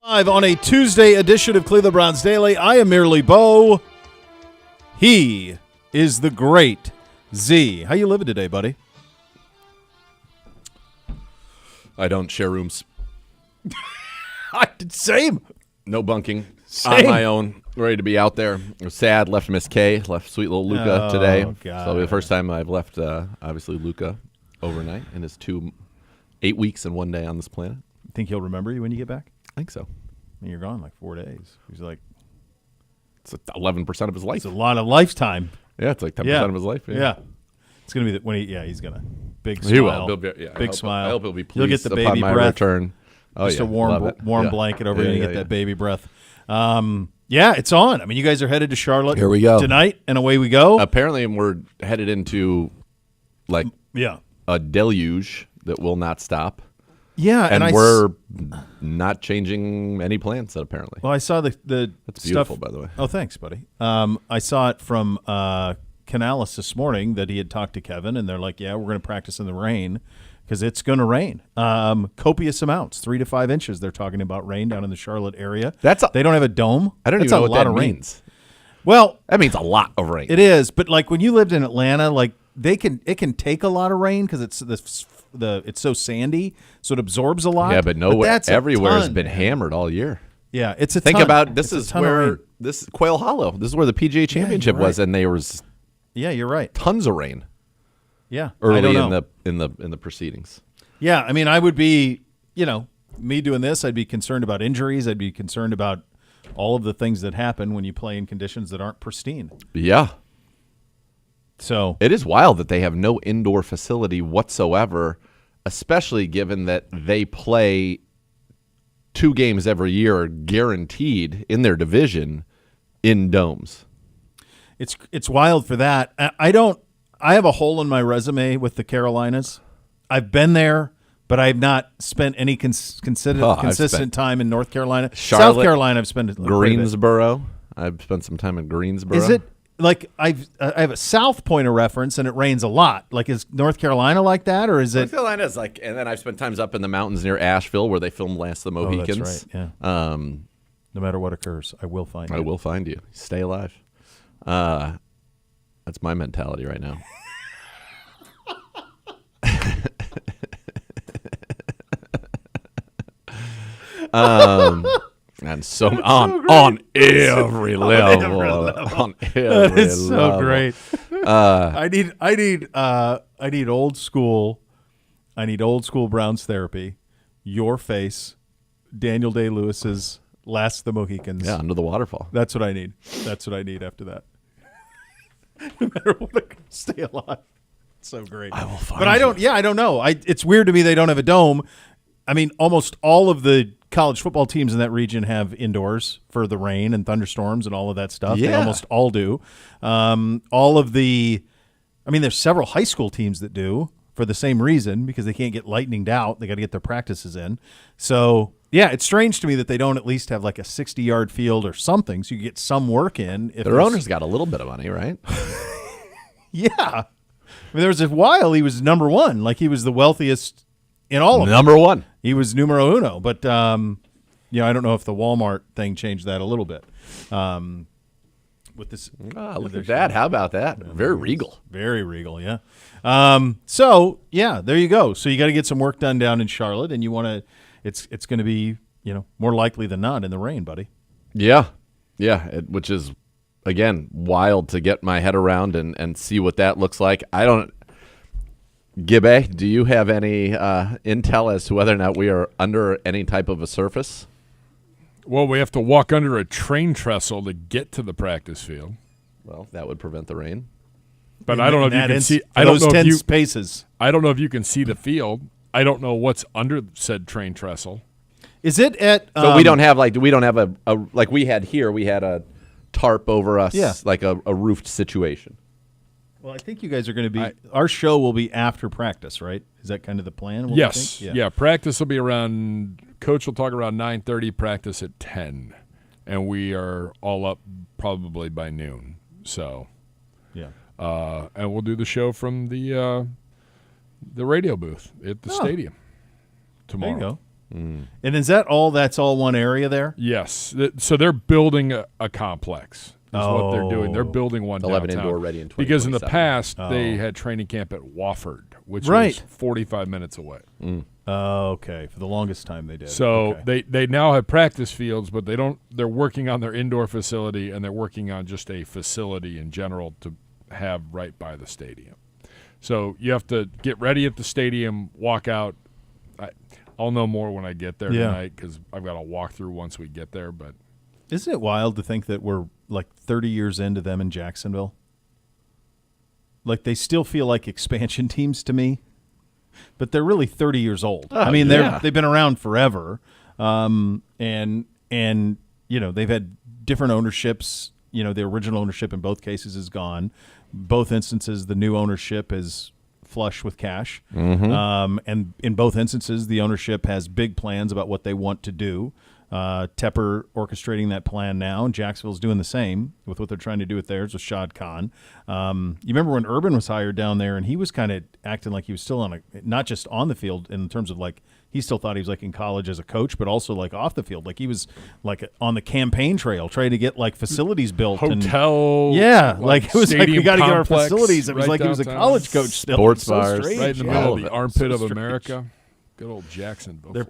Live on a Tuesday edition of Cleveland Browns Daily. I am merely Bo. He is the great Z. How you living today, buddy? I don't share rooms. I did same. No bunking. Same. On my own. Ready to be out there. I was sad. Left Miss K. Left sweet little Luca today. God. So it'll be the first time I've left, obviously, Luca overnight in his 8 weeks and 1 day on this planet. Think he'll remember you when you get back? I think so. And you're gone like 4 days. He's like, It's 11% of his life. it's a lot of lifetime. Yeah, it's like 10% of his life. Yeah. It's gonna be he's gonna big smile. He will. Big smile. I hope he'll be pleased. You'll get the upon baby my breath. return. Oh, Just yeah. a warm Yeah. blanket over Yeah, you and yeah, get yeah. that baby breath. Yeah, it's on. I mean, you guys are headed to Charlotte. Here we go. Tonight, and away we go. Apparently, we're headed into like Yeah. a deluge that will not stop. Yeah, And we're not changing any plans, apparently. Well, I saw the That's stuff. beautiful, by the way. Oh, thanks, buddy. I saw it from Canales this morning that he had talked to Kevin, and they're like, yeah, we're going to practice in the rain because it's going to rain. Copious amounts, 3 to 5 inches. They're talking about rain down in the Charlotte area. They don't have a dome. I don't That's even know a what lot that of rain. means. Well, That means a lot of rain. it is, but like when you lived in Atlanta, like it can take a lot of rain because it's so sandy, so it absorbs a lot. Yeah, but nowhere, that's a everywhere has ton, been man. hammered all year. Yeah, it's a Think ton. about this It's a is ton of rain. where this Quail Hollow. This is where the PGA Championship you're was, right. and there was Yeah, you're right. tons of rain Yeah, I early don't know. in the proceedings. Yeah, I mean, I would be, me doing this, I'd be concerned about injuries. I'd be concerned about all of the things that happen when you play in conditions that aren't pristine. Yeah, So, it is wild that they have no indoor facility whatsoever, especially given that they play 2 games every year guaranteed in their division in domes. it's wild for that. I have a hole in my resume with the Carolinas. I've been there, but I've not spent any consistent time in North Carolina. Charlotte, South Carolina, I've spent Greensboro. I've spent some time in Greensboro. Is it like I have a South point of reference and it rains a lot? Like, is North Carolina like that, or is North it? Carolina is like, and then I've spent times up in the mountains near Asheville where they filmed Last of the Mohicans. Oh, that's right. Yeah. No matter what occurs, I will find you. I will find you. Stay alive. That's my mentality right now. And so on every level. On every It's so level. great. I need old school. I need old school Browns therapy. Your face, Daniel Day-Lewis's Last of the Mohicans. Yeah, under the waterfall. That's what I need. That's what I need after that. No matter what, I can stay alive. It's so great. I will find But I don't. Yeah, I don't know. It's weird to me they don't have a dome. I mean, almost all of the college football teams in that region have indoors for the rain and thunderstorms and all of that stuff. They Yeah. almost all do. All of the, I mean, there's several high school teams that do for the same reason because they can't get lightninged out. They got to get their practices in. So, yeah, it's strange to me that they don't at least have like a 60-yard field or something so you get some work in. If Their owner's got a little bit of money, right? Yeah. I mean, there was a while he was number one. Like he was the wealthiest in all of them. Number one. He was numero uno, but I don't know if the Walmart thing changed that a little bit. With this, Look at that. How about that? Very regal. very regal, yeah. So yeah, there you go. So you got to get some work done down in Charlotte, and you want to. It's going to be more likely than not in the rain, buddy. Yeah. Which is, again, wild to get my head around and see what that looks like. I don't. Gibbe, do you have any intel as to whether or not we are under any type of a surface? Well, we have to walk under a train trestle to get to the practice field. Well, that would prevent the rain. But I don't know if you can see. I those don't know 10 if you. spaces. I don't know if you can see the field. I don't know what's under said train trestle. Is it at? So we don't have a like we had here. We had a tarp over us, Yeah. like a roofed situation. Well, I think you guys are going to be. Our show will be after practice, right? Is that kind of the plan? what Yes. you think? Yeah. Practice will be around. Coach will talk around 9:30. Practice at 10, and we are all up probably by noon. So. Yeah. And we'll do the show from the radio booth at the stadium tomorrow. There you go. And is that all? That's all one area there? Yes. So they're building a complex. Is what they're doing. They're building one 11 downtown. indoor ready in 2027. Because in the past, they had training camp at Wofford, which Right. was 45 minutes away. Okay. For the longest time they did. So Okay. they now have practice fields, but they're working on their indoor facility, and they're working on just a facility in general to have right by the stadium. So you have to get ready at the stadium, walk out. I'll know more when I get there tonight because I've got to walk through once we get there. But Isn't it wild to think that we're like 30 years into them in Jacksonville? Like they still feel like expansion teams to me, but they're really 30 years old. I mean, they've been around forever, and they've had different ownerships. The original ownership in both cases is gone. Both instances, the new ownership is flush with cash, and in both instances, the ownership has big plans about what they want to do. Tepper orchestrating that plan now, and Jacksonville's doing the same with what they're trying to do with theirs with Shad Khan. You remember when Urban was hired down there, and he was kind of acting like he was still not just on the field in terms of like he still thought he was like in college as a coach, but also like off the field, like he was like on the campaign trail trying to get like facilities built, hotel, like it was like we got to get our complex facilities. It was right like he was a downtown. college coach still. Sports So bars. strange. right in the Yeah. middle of the armpit of So strange. America. Good old Jacksonville. They're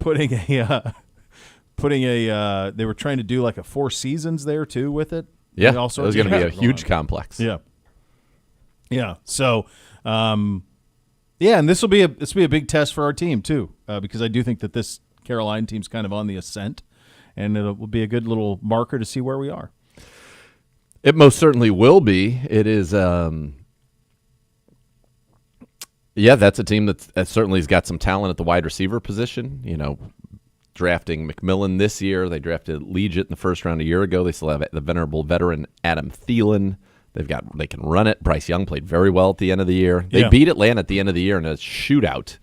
they were trying to do like a Four Seasons there too with it. Yeah, And all it sorts was of going to be a stuff huge going on. complex. Yeah. So, and this will be a big test for our team too, because I do think that this Carolina team's kind of on the ascent, and it will be a good little marker to see where we are. It most certainly will be. It is, that's a team that certainly has got some talent at the wide receiver position. Drafting McMillan this year. They drafted Legit in the first round a year ago. They still have the venerable veteran Adam Thielen. They can run it. Bryce Young played very well at the end of the year. They beat Atlanta at the end of the year in a shootout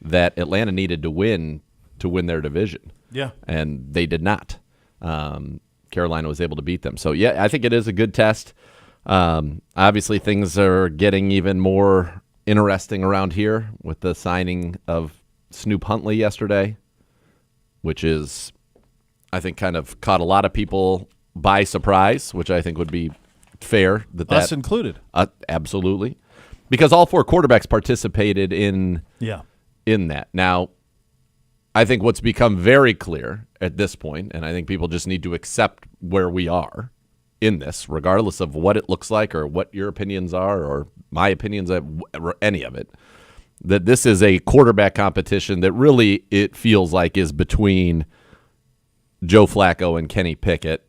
that Atlanta needed to win their division. Yeah. And they did not. Carolina was able to beat them. So, I think it is a good test. Obviously, things are getting even more interesting around here with the signing of Snoop Huntley yesterday, which is, I think, kind of caught a lot of people by surprise, which I think would be fair. Us included. Absolutely. Because all four quarterbacks participated in that. Now, I think what's become very clear at this point, and I think people just need to accept where we are in this, regardless of what it looks like or what your opinions are or my opinions or any of it, that this is a quarterback competition that really it feels like is between Joe Flacco and Kenny Pickett,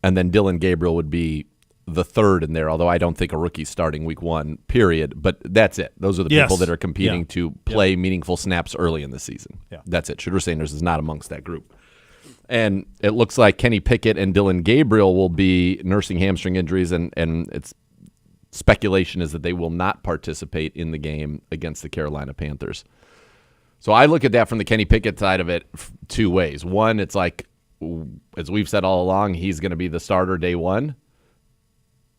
and then Dylan Gabriel would be the third in there, although I don't think a rookie's starting week one, period. But that's it. Those are the people that are competing to play meaningful snaps early in the season. Yeah. That's it. Shedeur Sanders is not amongst that group. And it looks like Kenny Pickett and Dylan Gabriel will be nursing hamstring injuries, and it's speculation is that they will not participate in the game against the Carolina Panthers. So I look at that from the Kenny Pickett side of it two ways. One, it's like, as we've said all along, he's going to be the starter day one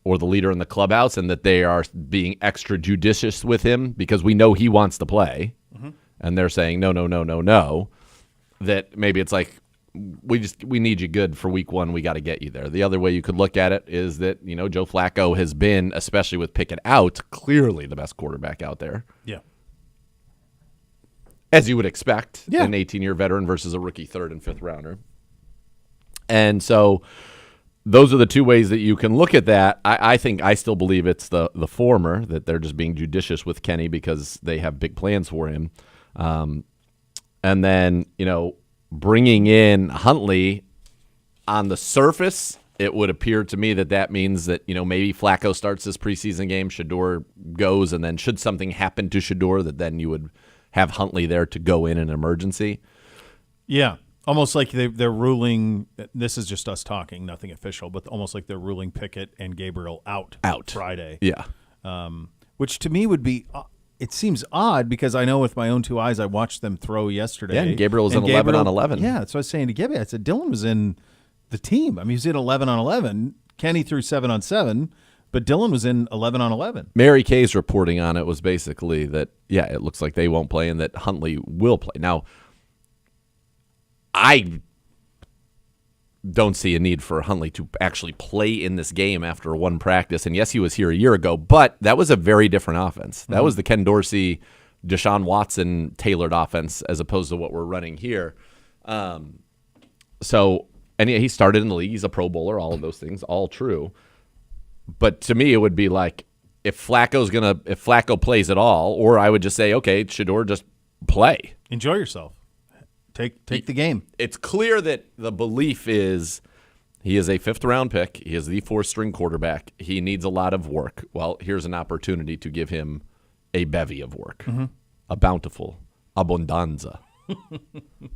or the leader in the clubhouse, and that they are being extra judicious with him because we know he wants to play. Mm-hmm. And they're saying, no. That maybe it's like, we need you good for week one. We got to get you there. The other way you could look at it is that, Joe Flacco has been, especially with Pickett out, clearly the best quarterback out there. Yeah. As you would expect, Yeah. an 18-year veteran versus a rookie third and fifth rounder. And so those are the two ways that you can look at that. I think I still believe it's the former, that they're just being judicious with Kenny because they have big plans for him. And then, bringing in Huntley, on the surface, it would appear to me that means that, maybe Flacco starts this preseason game, Shedeur goes, and then should something happen to Shedeur, that then you would have Huntley there to go in an emergency. Yeah. Almost like they're ruling, this is just us talking, nothing official, but almost like they're ruling Pickett and Gabriel out Friday. Yeah. Which to me would be, it seems odd because I know with my own two eyes I watched them throw yesterday. Yeah, and Gabriel was in 11 on 11. Yeah, that's what I was saying to Gibby. I said Dylan was in the team. I mean, he was in 11 on 11. Kenny threw 7 on 7, but Dylan was in 11 on 11. Mary Kay's reporting on it was basically that, it looks like they won't play and that Huntley will play. Now, I don't see a need for Huntley to actually play in this game after one practice. And yes, he was here a year ago, but that was a very different offense. That was the Ken Dorsey, Deshaun Watson tailored offense as opposed to what we're running here. And he started in the league. He's a Pro Bowler, all of those things, all true. But to me, it would be like if Flacco plays at all, or I would just say, okay, Shedeur, just play. Enjoy yourself. Take the game. It's clear that the belief is he is a 5th-round pick. He is the 4th-string quarterback. He needs a lot of work. Well, here's an opportunity to give him a bevy of work, a bountiful, abundanza,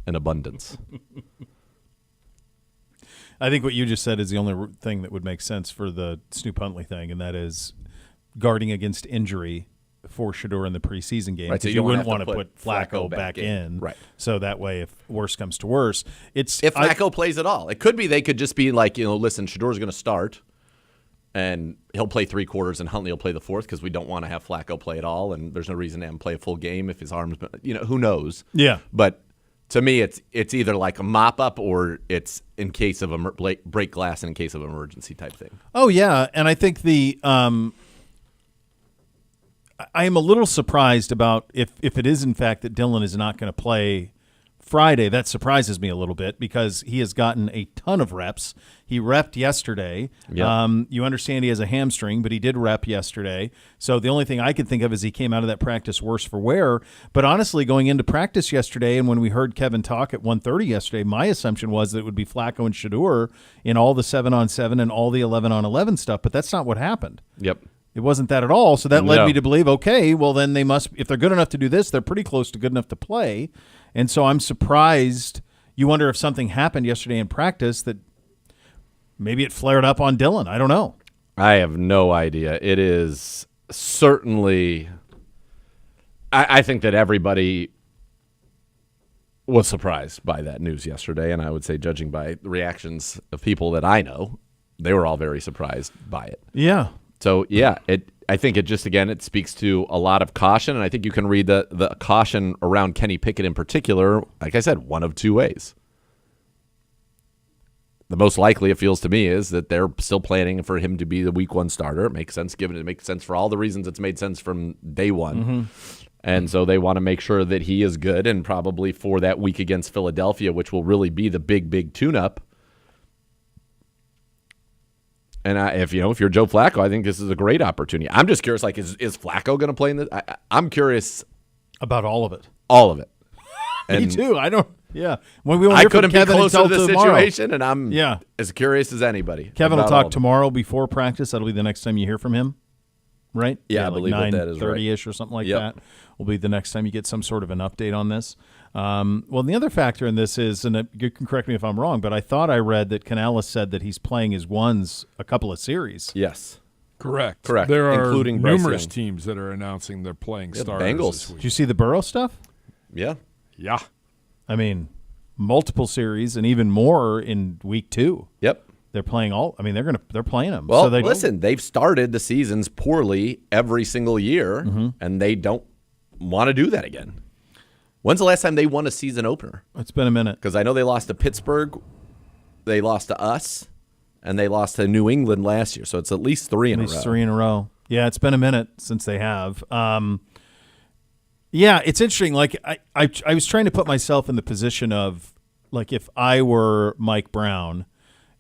an abundance. I think what you just said is the only thing that would make sense for the Snoop Huntley thing, and that is guarding against injury for Shedeur in the preseason game. Right, so you wouldn't want to put Flacco back in. Right. So that way, if worse comes to worse, if Flacco plays at all, it could be they could just be like, listen, Shedeur's going to start, and he'll play 3 quarters, and Huntley will play the 4th because we don't want to have Flacco play at all, and there's no reason to have him play a full game if his arms, who knows? Yeah. But to me, it's either like a mop up or it's in case of break glass and in case of emergency type thing. Oh yeah, and I think I am a little surprised about if it is in fact that Dillon is not going to play Friday. That surprises me a little bit because he has gotten a ton of reps. He repped yesterday. Yep. You understand he has a hamstring, but he did rep yesterday. So the only thing I could think of is he came out of that practice worse for wear. But honestly, going into practice yesterday and when we heard Kevin talk at 1:30 yesterday, my assumption was that it would be Flacco and Shedeur in all the 7-on-7 and all the 11-on-11 stuff, but that's not what happened. Yep. It wasn't that at all. So that led me to believe, okay, well then they must, if they're good enough to do this, they're pretty close to good enough to play. And so I'm surprised. You wonder if something happened yesterday in practice that maybe it flared up on Dillon. I don't know. I have no idea. It is certainly, I think that everybody was surprised by that news yesterday. And I would say, judging by the reactions of people that I know, they were all very surprised by it. Yeah. So, yeah, I think it just, again, it speaks to a lot of caution, and I think you can read the caution around Kenny Pickett in particular, like I said, one of 2 ways. The most likely, it feels to me, is that they're still planning for him to be the week 1 starter. It makes sense, given it makes sense for all the reasons it's made sense from day one. Mm-hmm. And so they want to make sure that he is good, and probably for that week against Philadelphia, which will really be the big tune-up. And if you're Joe Flacco, I think this is a great opportunity. I'm just curious, like, is Flacco going to play in this? I'm curious about all of it. All of it. Me too. I don't. Yeah. When we won't I hear from couldn't be Kevin closer to the tomorrow. situation, and I'm as curious as anybody. Kevin will talk tomorrow before practice. That'll be the next time you hear from him, right? Yeah, I believe that is right. 9:30-ish or something like that will be the next time you get some sort of an update on this. Well, the other factor in this is, and you can correct me if I'm wrong, but I thought I read that Canales said that he's playing his ones a couple of series. Yes. Correct. There are including numerous teams that are announcing they're playing starters Bengals. this week. Did you see the Burrow stuff? Yeah. Yeah. I mean, multiple series and even more in week 2. Yep. They're playing all. I mean, they're playing them. Well, so listen, they've started the seasons poorly every single year, and they don't want to do that again. When's the last time they won a season opener? It's been a minute. Because I know they lost to Pittsburgh, they lost to us, and they lost to New England last year. So it's at least 3 in a row. At least 3 in a row. Yeah, it's been a minute since they have. Yeah, it's interesting. Like I was trying to put myself in the position of, like, if I were Mike Brown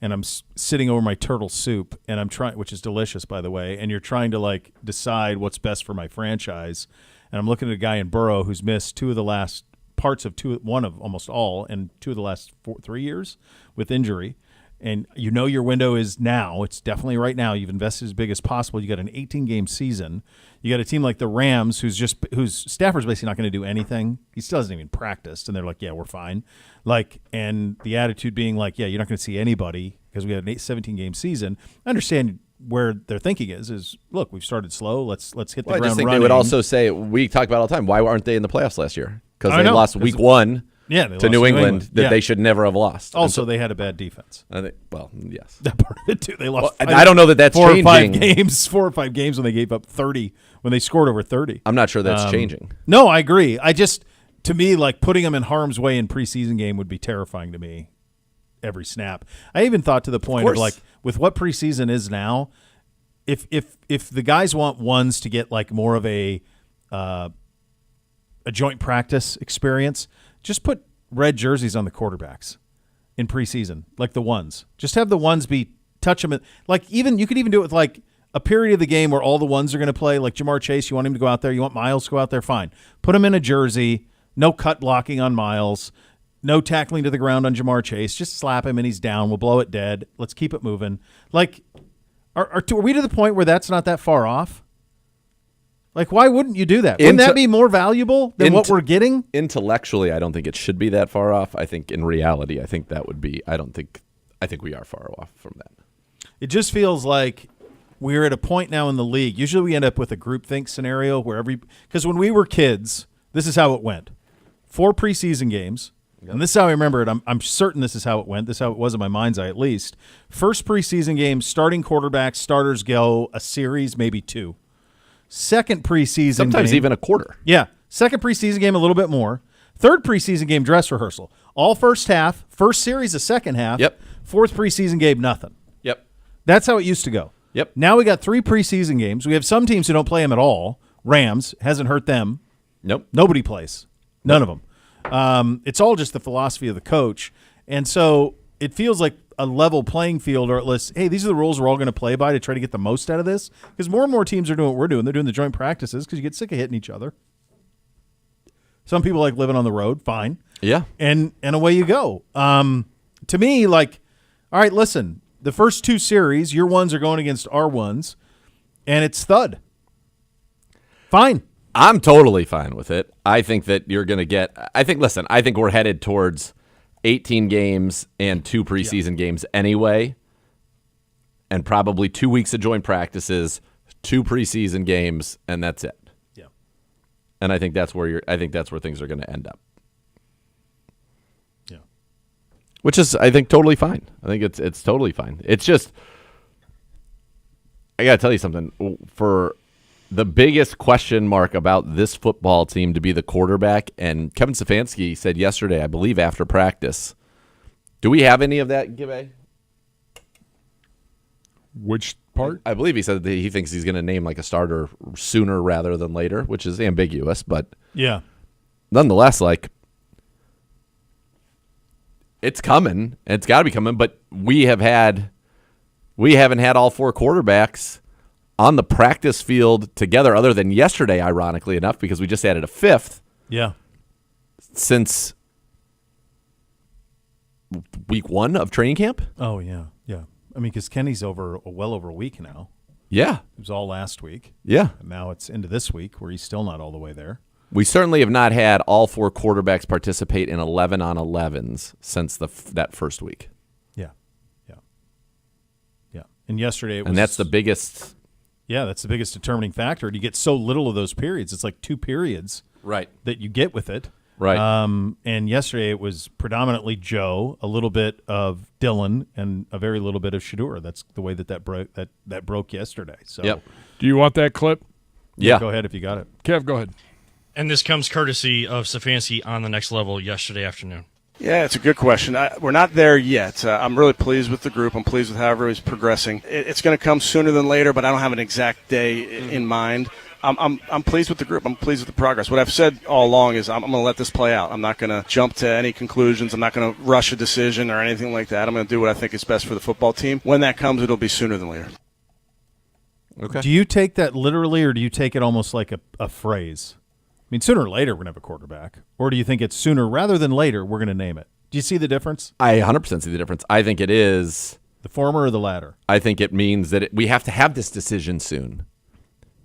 and I'm sitting over my turtle soup and I'm trying, which is delicious, by the way, and you're trying to, like, decide what's best for my franchise. And I'm looking at a guy in Burrow who's missed 2 of the last parts of one of almost all, and 2 of the last 3 years with injury. And your window is now. It's definitely right now. You've invested as big as possible. You got an 18-game season. You got a team like the Rams whose Stafford's basically not going to do anything. He still hasn't even practiced, and they're like, yeah, we're fine. Like, and the attitude being like, yeah, you're not going to see anybody because we had an 17-game season. I understand where their thinking is look, we've started slow. Let's hit the ground running. I just think they would also say, we talk about all the time, why aren't they in the playoffs last year? Because they lost week 1 to New England that they should never have lost. Also, they had a bad defense. Yes. That part of it, too. They lost I don't know that that's changing. 4 or 5 games when they gave up 30, when they scored over 30. I'm not sure that's changing. No, I agree. to me, like putting him in harm's way in preseason game would be terrifying to me every snap. I even thought to the point of like with what preseason is now, if the guys want ones to get like more of a joint practice experience, just put red jerseys on the quarterbacks in preseason, like the ones. Just have the ones be touch them. Like even you could even do it with like a period of the game where all the ones are going to play. Like Jamar Chase, you want him to go out there. You want Miles to go out there. Fine, put him in a jersey. No cut blocking on Miles. No tackling to the ground on Jamar Chase. Just slap him and he's down. We'll blow it dead. Let's keep it moving. Like, are we to the point where that's not that far off? Like, why wouldn't you do that? Wouldn't that be more valuable than what we're getting? Intellectually, I don't think it should be that far off. I think in reality, I think that would be. I think we are far off from that. It just feels like we're at a point now in the league. Usually we end up with a groupthink scenario where because when we were kids, this is how it went. 4 preseason games, and this is how I remember it. I'm certain this is how it went. This is how it was in my mind's eye, at least. First preseason game, starting quarterbacks, starters go a series, maybe 2. Second preseason sometimes game, even a quarter. Yeah. Second preseason game, a little bit more. Third preseason game, dress rehearsal. All first half. First series, the second half. Yep. Fourth preseason game, nothing. Yep. That's how it used to go. Yep. Now we got 3 preseason games. We have some teams who don't play them at all. Rams hasn't hurt them. Nope. Nobody plays. None of them. It's all just the philosophy of the coach. And so it feels like a level playing field, or at least, hey, these are the rules we're all going to play by to try to get the most out of this. Because more and more teams are doing what we're doing. They're doing the joint practices because you get sick of hitting each other. Some people like living on the road. Fine. Yeah. And away you go. To me, like, all right, listen, the first 2 series, your ones are going against our ones, and it's thud. Fine. I'm totally fine with it. I think that you're going to get – I think we're headed towards 18 games and 2 preseason games anyway, and probably 2 weeks of joint practices, 2 preseason games, and that's it. Yeah. And I think that's where things are going to end up. Yeah. Which is, I think, totally fine. I think it's totally fine. It's just – I got to tell you something. For – the biggest question mark about this football team to be the quarterback, and Kevin Stefanski said yesterday, I believe after practice, do we have any of that, Gibbe? Which part? I believe he said that he thinks he's going to name like a starter sooner rather than later, which is ambiguous, but yeah, nonetheless, like it's coming. It's got to be coming, but we haven't had all 4 quarterbacks on the practice field together, other than yesterday, ironically enough, because we just added a 5th. Yeah. Since week 1 of training camp. Oh yeah, yeah. I mean, because Kenny's well over a week now. Yeah, it was all last week. Yeah, and now it's into this week where he's still not all the way there. We certainly have not had all 4 quarterbacks participate in 11-on-11s since that first week. Yeah, yeah, yeah. And yesterday it was, and that's the biggest. Yeah, that's the biggest determining factor. And you get so little of those periods. It's like 2 periods that you get with it. Right. And yesterday it was predominantly Joe, a little bit of Dylan, and a very little bit of Shadur. That's the way that broke yesterday. So, yep. Do you want that clip? Yeah. Go ahead if you got it. Kev, go ahead. And this comes courtesy of Stefanski on the next level yesterday afternoon. Yeah, it's a good question. We're not there yet. I'm really pleased with the group. I'm pleased with how everybody's progressing. It's going to come sooner than later, but I don't have an exact day in mind. I'm pleased with the group. I'm pleased with the progress. What I've said all along is I'm going to let this play out. I'm not going to jump to any conclusions. I'm not going to rush a decision or anything like that. I'm going to do what I think is best for the football team. When that comes, it'll be sooner than later. Okay. Do you take that literally, or do you take it almost like a phrase? I mean, sooner or later, we're going to have a quarterback. Or do you think it's sooner rather than later, we're going to name it? Do you see the difference? I 100% see the difference. I think it is. The former or the latter? I think it means that we have to have this decision soon.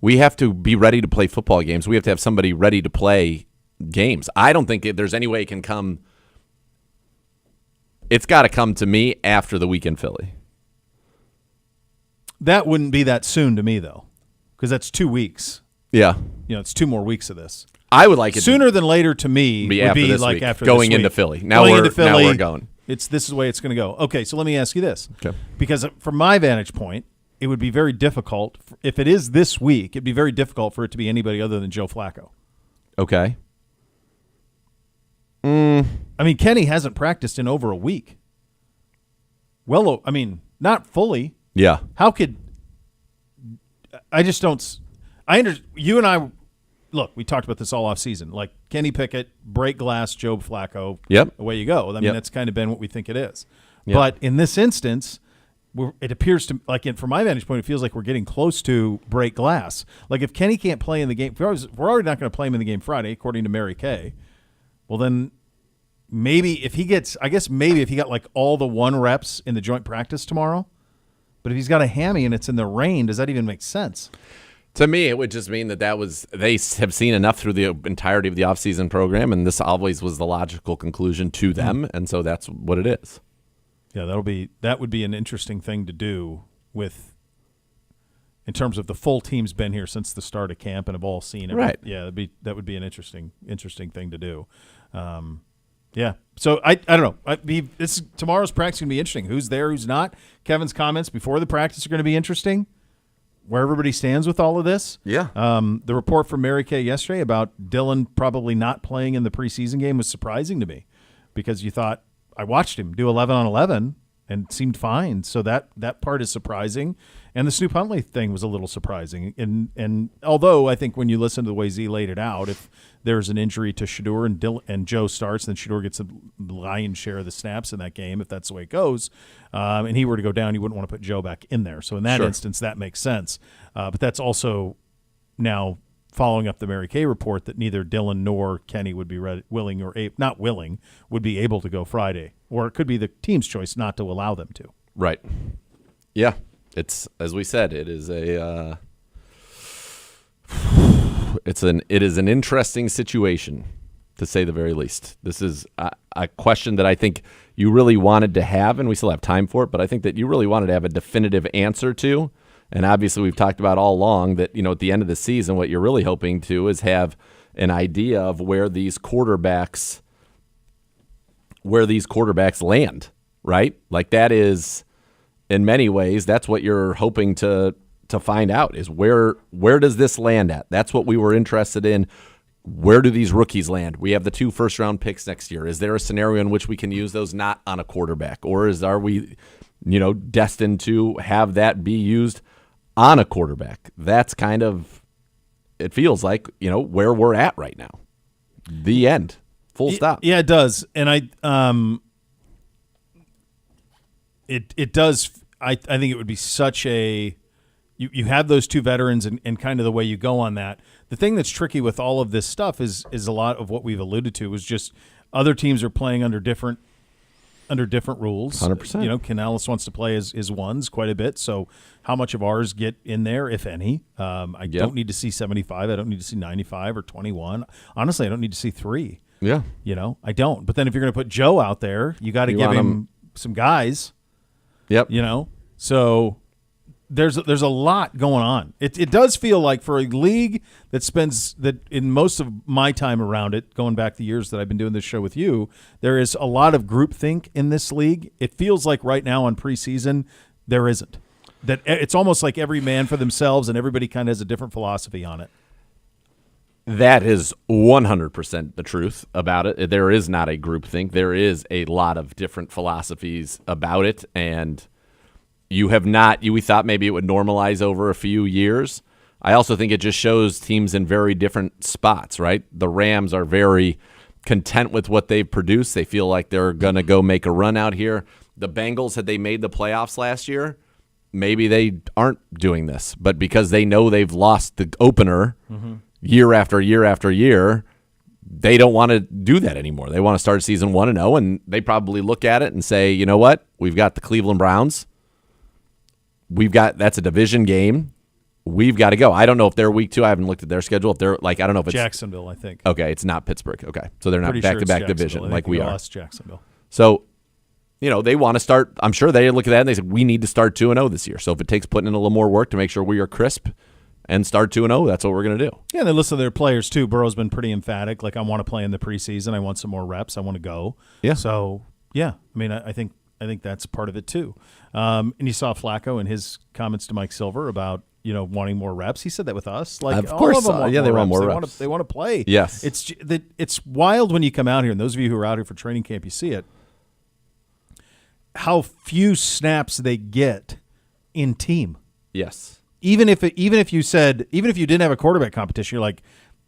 We have to be ready to play football games. We have to have somebody ready to play games. I don't think there's any way it can come. It's got to come to me after the week in Philly. That wouldn't be that soon to me, though, because that's 2 weeks. Yeah. It's 2 more weeks of this. I would like it sooner than later to me be would after be this like week, after going this into week. Philly. Now we're going. This is the way it's going to go. Okay, so let me ask you this. Okay. Because from my vantage point, it would be very difficult if it is this week. It'd be very difficult for it to be anybody other than Joe Flacco. Okay. I mean, Kenny hasn't practiced in over a week. Well, I mean, not fully. Yeah. How could – I just don't – you and I – look, we talked about this all off season. Like Kenny Pickett, break glass, Joe Flacco. Yep. Away you go. I mean, Yep. that's kind of been what we think it is. Yep. But in this instance – it appears to like, from my vantage point, it feels like we're getting close to break glass. Like if Kenny can't play in the game, we're already not going to play him in the game Friday, according to Mary Kay. Well, then maybe if he gets, I guess maybe if he got like all the 1 reps in the joint practice tomorrow, but if he's got a hammy and it's in the rain, does that even make sense? To me, it would just mean that they have seen enough through the entirety of the offseason program, and this always was the logical conclusion to them, and so that's what it is. Yeah, that would be an interesting thing to do in terms of the full team's been here since the start of camp and have all seen it. Right. Yeah, that would be an interesting thing to do. Yeah. So I don't know. Tomorrow's practice is going to be interesting. Who's there, who's not? Kevin's comments before the practice are going to be interesting. Where everybody stands with all of this. Yeah. The report from Mary Kay yesterday about Dylan probably not playing in the preseason game was surprising to me because you thought, I watched him do 11 on 11 and seemed fine. So that part is surprising. And the Snoop Huntley thing was a little surprising. And although I think when you listen to the way Z laid it out, if there's an injury to Shedeur and Joe starts, then Shedeur gets a lion's share of the snaps in that game, if that's the way it goes, and he were to go down, you wouldn't want to put Joe back in there. So in that instance, that makes sense. But that's also now following up the Mary Kay report that neither Dylan nor Kenny would be willing or not willing would be able to go Friday, or it could be the team's choice not to allow them to. Right. Yeah. It's, as we said, it is an interesting situation, to say the very least. This is a question that I think you really wanted to have, and we still have time for it, but I think that you really wanted to have a definitive answer to. And obviously we've talked about all along that, at the end of the season, what you're really hoping to is have an idea of where these quarterbacks land, right? Like that is, in many ways, that's what you're hoping to find out is where does this land at? That's what we were interested in. Where do these rookies land? We have the 2 first-round picks next year. Is there a scenario in which we can use those not on a quarterback? Or are we, destined to have that be used on a quarterback? That's kind of, it feels like, where we're at right now. The end. Full stop. Yeah, it does. And it does. I think it would be such a, you have those 2 veterans and kind of the way you go on that. The thing that's tricky with all of this stuff is a lot of what we've alluded to is just other teams are playing under different rules. 100%. Canales wants to play his ones quite a bit. So how much of ours get in there, if any? I don't need to see 75. I don't need to see 95 or 21. Honestly, I don't need to see 3. Yeah. I don't. But then if you're going to put Joe out there, you got to give him some guys. Yep. So there's a lot going on. It does feel like for a league that spends that in most of my time around it, going back the years that I've been doing this show with you, there is a lot of groupthink in this league. It feels like right now on preseason there isn't. That it's almost like every man for themselves and everybody kind of has a different philosophy on it. That is 100% the truth about it. There is not a groupthink. There is a lot of different philosophies about it, and we thought maybe it would normalize over a few years. I also think it just shows teams in very different spots, right? The Rams are very content with what they've produced. They feel like they're going to go make a run out here. The Bengals, had they made the playoffs last year, maybe they aren't doing this. But because they know they've lost the opener year after year after year, they don't want to do that anymore. They want to start season 1-0, and they probably look at it and say, you know what? We've got the Cleveland Browns. That's a division game. We've got to go. I don't know if they're week 2. I haven't looked at their schedule. If they're I don't know if it's Jacksonville, I think. Okay, it's not Pittsburgh. Okay, so they're not Pretty back-to-back sure it's division like we we are. lost Jacksonville. So, they want to start. I'm sure they look at that and they said, we need to start 2-0 this year. So if it takes putting in a little more work to make sure we are crisp and start 2-0, that's what we're going to do. Yeah, and they listen to their players too. Burrow's been pretty emphatic. Like, I want to play in the preseason. I want some more reps. I want to go. Yeah. So, yeah, I mean, I think that's part of it too. And you saw Flacco and his comments to Mike Silver about wanting more reps. He said that with us. Like, Of all course, of them want yeah, they want reps. more reps. They want to play. Yes. It's wild when you come out here, and those of you who are out here for training camp, you see it, how few snaps they get in team. Yes. Even if you didn't have a quarterback competition, you're like,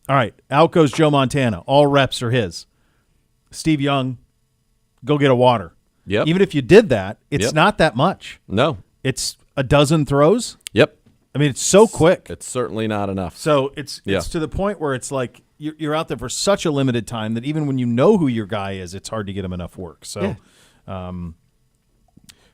all right, out goes Joe Montana. All reps are his. Steve Young, go get a water. Yep. Even if you did that, it's not that much. No. It's a dozen throws. Yep. I mean, it's so quick. It's certainly not enough. So it's to the point where it's like you're out there for such a limited time that even when you know who your guy is, it's hard to get him enough work. So,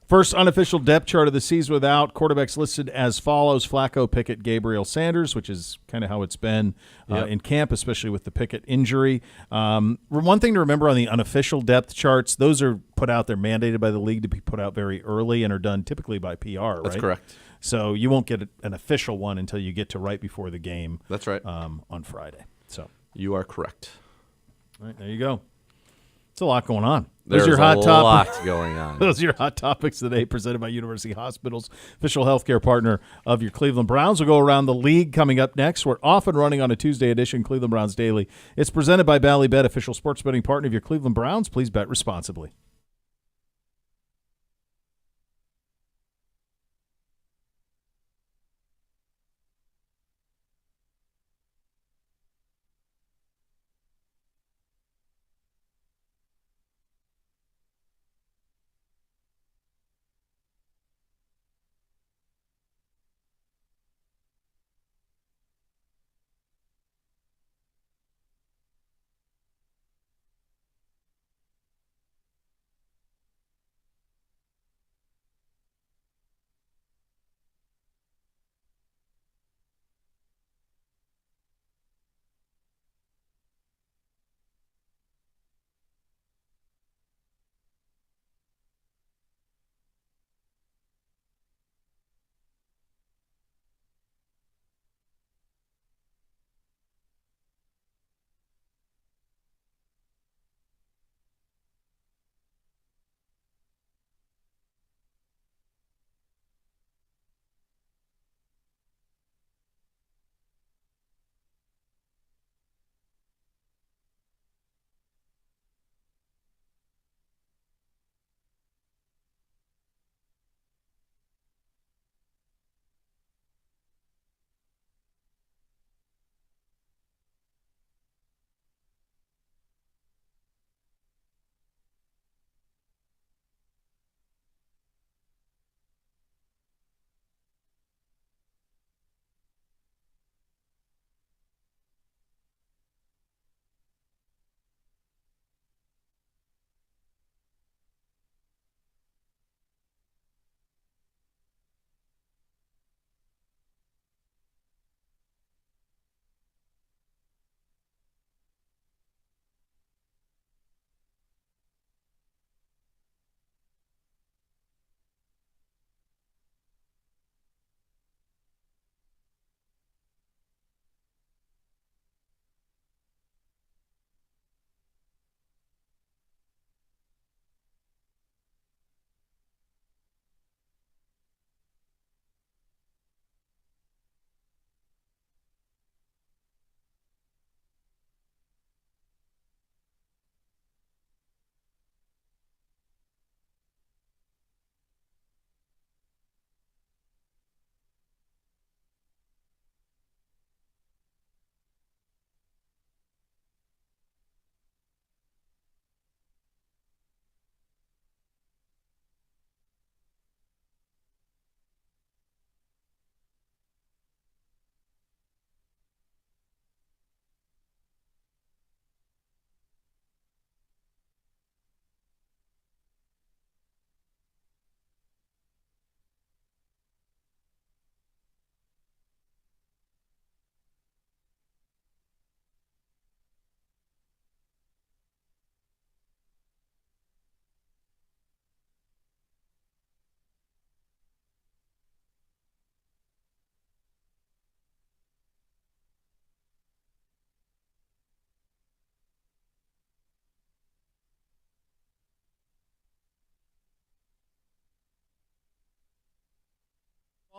first unofficial depth chart of the season without quarterbacks listed as follows: Flacco, Pickett, Gabriel, Sanders, which is kind of how it's been in camp, especially with the Pickett injury. One thing to remember on the unofficial depth charts, those are put out, they're mandated by the league to be put out very early and are done typically by PR, right? That's correct. So you won't get an official one until you get to right before the game. That's right. On Friday. So You are correct. all right, there you go. It's a lot going on. There's Those are your hot a topics. lot going on. Those are your hot topics today, presented by University Hospitals, official healthcare partner of your Cleveland Browns. We'll go around the league coming up next. We're off and running on a Tuesday edition, Cleveland Browns Daily. It's presented by Ballybet, official sports betting partner of your Cleveland Browns. Please bet responsibly.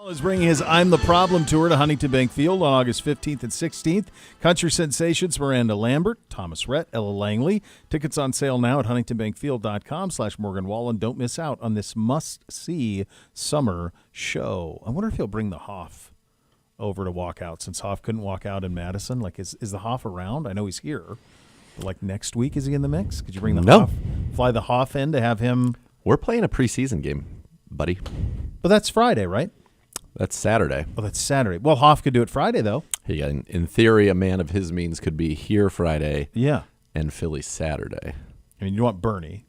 Is bringing his I'm the Problem tour to Huntington Bank Field on August 15th and 16th. Country sensations Miranda Lambert, Thomas Rhett, Ella Langley. Tickets on sale now at huntingtonbankfield.com/Morgan Wallen. Don't miss out on this must-see summer show. I wonder if he'll bring the Hoff over to walk out, since Hoff couldn't walk out in Madison. Like, is the Hoff around? I know he's here. But like next week, is he in the mix? Could you bring the Hoff? Fly the Hoff in to have him? We're playing a preseason game, buddy. But that's Friday, right? That's Saturday. Oh, that's Saturday. Well, Hoff could do it Friday, though. Yeah, in theory, a man of his means could be here Friday. Yeah. And Philly Saturday. I mean, you want Bernie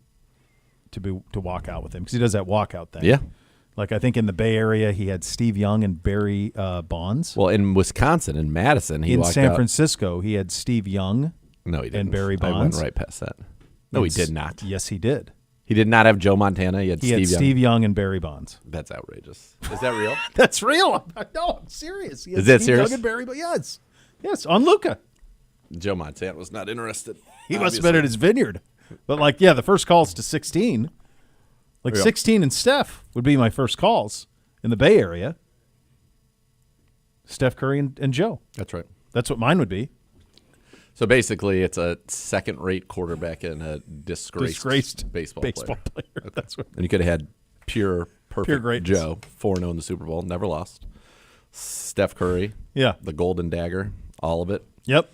to walk out with him, because he does that walkout thing. Yeah. Like, I think in the Bay Area, he had Steve Young and Barry Bonds. Well, in Wisconsin, in Madison, he walked out. In San Francisco, he had Steve Young. No, he didn't. And Barry Bonds. I went right past that. No, he did not. Yes, he did. He did not have Joe Montana. He had Steve Young and Barry Bonds. That's outrageous. Is that real? That's real. No, I'm serious. Is that Steve serious? Young and Barry Bonds. Yes, on Luca. Joe Montana was not interested. He must have been at his vineyard. But, like, yeah, the first calls to 16. Like, 16 and Steph would be my first calls in the Bay Area. Steph Curry and Joe. That's right. That's what mine would be. So basically, it's a second-rate quarterback and a disgraced baseball player. Okay. That's what. And you could have had perfect greatness. Joe, 4-0 in the Super Bowl, never lost. Steph Curry, Yeah. the golden dagger, all of it. Yep.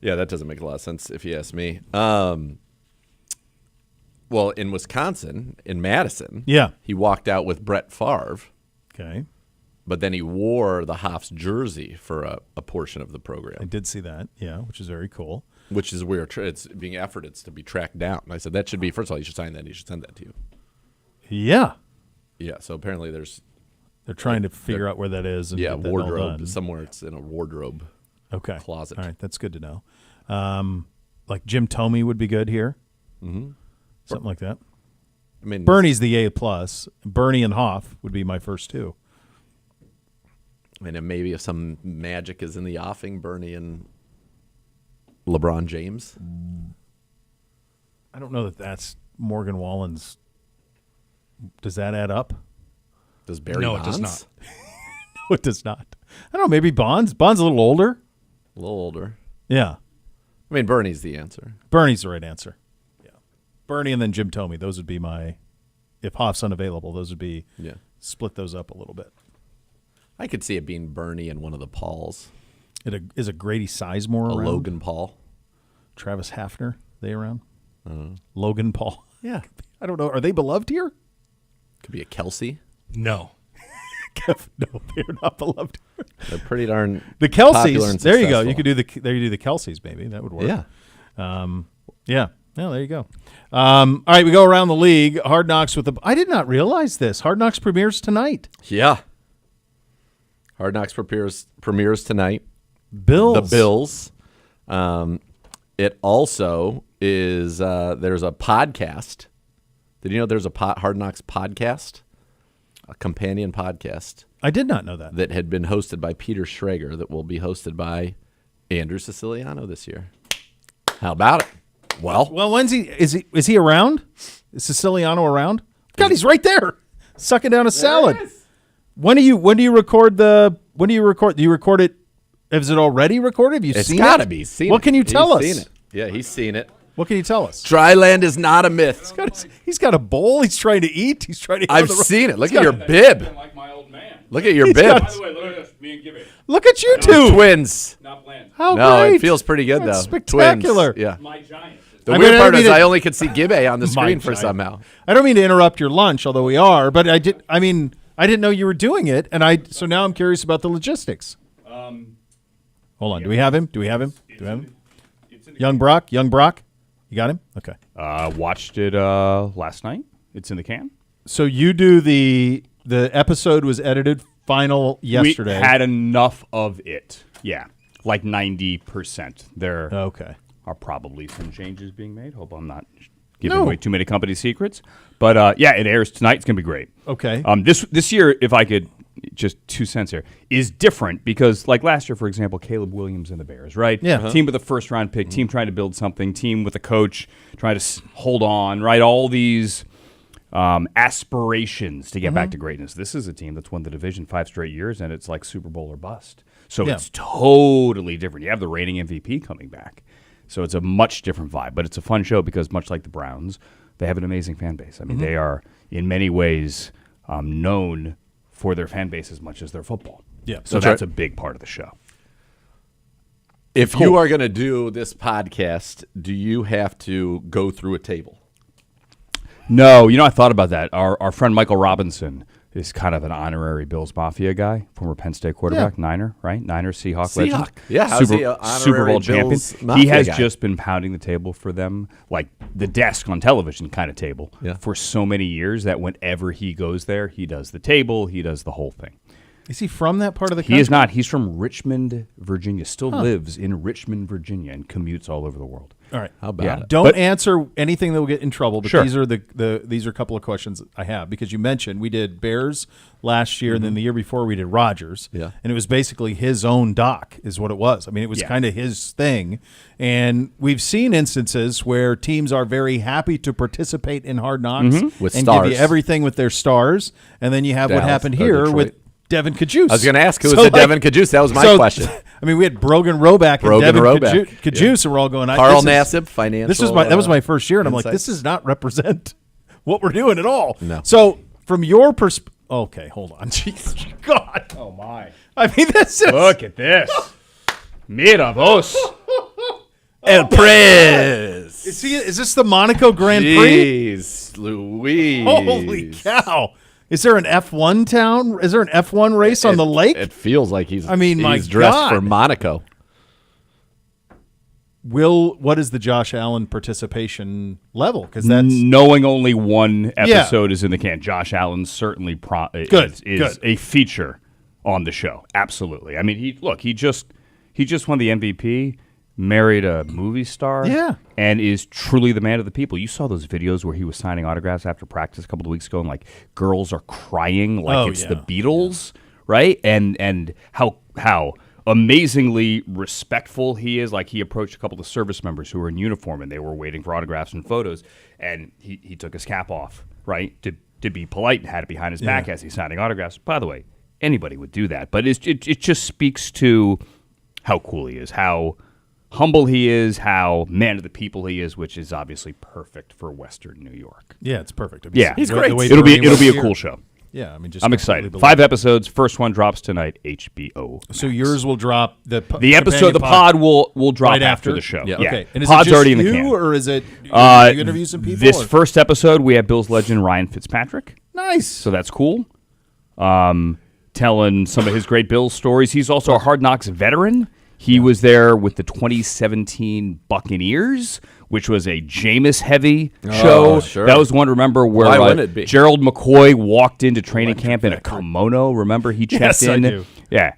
Yeah, that doesn't make a lot of sense if you ask me. Well, in Wisconsin, in Madison, Yeah. he walked out with Brett Favre, Okay. but then he wore the Hoffs jersey for a portion of the I program, did see that. Yeah, which is very cool. which is weird. It's being efforted to be tracked down. And I said, that should be, first of all, you should sign that and you should send that to you. Yeah. Yeah, so apparently there's They're trying to figure out where that is. And get that all wardrobe. done. Somewhere it's in a wardrobe closet. All right, that's good to know. Like Jim Thome would be good here. Mm-hmm. Something like that. I mean, Bernie's the A+. Bernie and Hoff would be my first two. And then maybe if some magic is in the offing, Bernie and LeBron James. I don't know that that's Morgan Wallen's. Does that add up? Does Barry No, it Bonds? does not. No, it does not. I don't know. Maybe Bonds. Bonds a little older. A little older. Yeah. I mean, Bernie's the answer. Bernie's the right answer. Yeah. Bernie and then Jim Thome. Those would be my. If Hoff's unavailable, those would be. Yeah. Split those up a little bit. I could see it being Bernie and one of the Pauls. Is a Grady Sizemore A around? Logan Paul. Travis Hafner, they around? Logan Paul. Yeah. I don't know. Are they beloved here? Could be a Kelsey. No. No, they're not beloved. They're pretty darn The popular and Kelseys. There you go. successful. You could do the Kelseys, maybe. That would work. Yeah. Yeah. Yeah, there you go. All right, we go around the league. Hard Knocks with the. I did not realize this. Hard Knocks premieres tonight. Yeah. Hard Knocks premieres tonight. Bills. The Bills. It also is. There's a podcast. Did you know there's a Hard Knocks podcast, a companion podcast I did not know that. that had been hosted by Peter Schrager that will be hosted by Andrew Siciliano this year. How about it? Well, When's he? Is he around? Is Siciliano around? God, he's right there, sucking down a salad. When do you record the? When do you record? Do you record it? Is it already recorded? Have you it's seen gotta it? be seen. What can you tell He's us? Seen it. Yeah, he's seen it. What can you tell us? Dryland is not a myth. He's got a bowl. He's trying to eat. He's trying to. I've seen it. Look at your bib. Like my old man. Look at your He's bib. got- By the way, look at this. Me and Gibby. Look at you Two two. twins. Not planned. How No, great. it feels pretty good That's though. spectacular. Twins. Yeah. My giant. The I weird mean, I part don't is mean I to- only could see Gibbe on the screen for giant. somehow. I don't mean to interrupt your lunch, although we are, but I did. I mean, I didn't know you were doing it, and so now I'm curious about the logistics. Hold on. Do we have him? Young Brock. You got him? Okay. Watched it last night. It's in the can. So you do the episode was edited final yesterday. We had enough of it. Yeah, like 90%. There Okay. are probably some changes being made. Hope I'm not giving No. away too many company secrets. But yeah, it airs tonight. It's gonna be great. Okay. This year, if I could, just 2 cents here, is different because like last year, for example, Caleb Williams and the Bears, right? Yeah. Team with a first round pick, team trying to build something, team with a coach trying to hold on, right? All these aspirations to get back to greatness. This is a team that's won the division 5 straight years, and it's like Super Bowl or bust. So it's totally different. You have the reigning MVP coming back. So it's a much different vibe. But it's a fun show because much like the Browns, they have an amazing fan base. I mean, they are in many ways known for their fan base as much as their football. Yeah, So that's a big part of the show. If you are going to do this podcast, do you have to go through a table? No, I thought about that. Our friend Michael Robinson is kind of an honorary Bills Mafia guy, former Penn State quarterback, Niner, right? Niner, Seahawk legend. Yeah, how's he a Super Bowl honorary Bills champion. Mafia He has guy? just been pounding the table for them, like the desk on television kind of table, for so many years that whenever he goes there, he does the table, he does the whole thing. Is he from that part of the country? He is not. He's from Richmond, Virginia. Still lives in Richmond, Virginia, and commutes all over the world. All right. How about it? Don't answer anything that will get in trouble. But Sure. these are these are a couple of questions I have because you mentioned we did Bears last year, and then the year before we did Rodgers. Yeah. And it was basically his own doc, is what it was. I mean, it was kind of his thing. And we've seen instances where teams are very happy to participate in Hard Knocks With and stars. give you everything with their stars, and then you have what Dallas happened or here Detroit. with Devin Kajus. I was going to ask, who was the Devin Kajus? That was my question. I mean, we had Brogan Roback and Brogan Devin Roback. Kajus, and we're all going. Carl this is- Nassib, financial. This was that was my first year, and I'm like, insights. this does not represent what we're doing at all. No. So from your perspective, okay, hold on, jeez, God, Oh, my. I mean, this is Look at this. Mira vos. El Prez. is this the Monaco Grand Prix? Jeez, Louise. Holy cow! Is there an F1 town? Is there an F1 race on the lake? It feels like he's. I mean, my he's dressed God. for Monaco. What is the Josh Allen participation level? Because that's Knowing only one episode is in the can. Josh Allen certainly is good. a feature on the show. Absolutely. I mean, he just won the MVP, married a movie star, and is truly the man of the people. You saw those videos where he was signing autographs after practice a couple of weeks ago, and like girls are crying like it's the Beatles, right? And how amazingly respectful he is. Like he approached a couple of service members who were in uniform and they were waiting for autographs and photos, and he took his cap off, right, to be polite and had it behind his back as he's signing autographs. By the way, anybody would do that, but it just speaks to how cool he is, how humble he is, how man of the people he is, which is obviously perfect for Western New York. yeah, it's perfect. I mean, Yeah, he's great. It'll be a cool show. Yeah, I mean, just I'm completely excited. believe 5 it. episodes. First one drops tonight. HBO. So yours will drop the episode, the pod will drop right after after the show. Yeah. Okay, and is Pod's it just already in the you, can. or is it you interview some people? This or? first episode, we have Bills legend Ryan Fitzpatrick. Nice. So that's cool. Telling some of his great Bills stories. He's also a Hard Knocks veteran. He was there with the 2017 Buccaneers, which was a Jameis-heavy show. Sure. That was one, remember, where Why wouldn't it be? Gerald McCoy walked into training camp in a kimono. Remember, he checked Yes, I in. do. Yeah.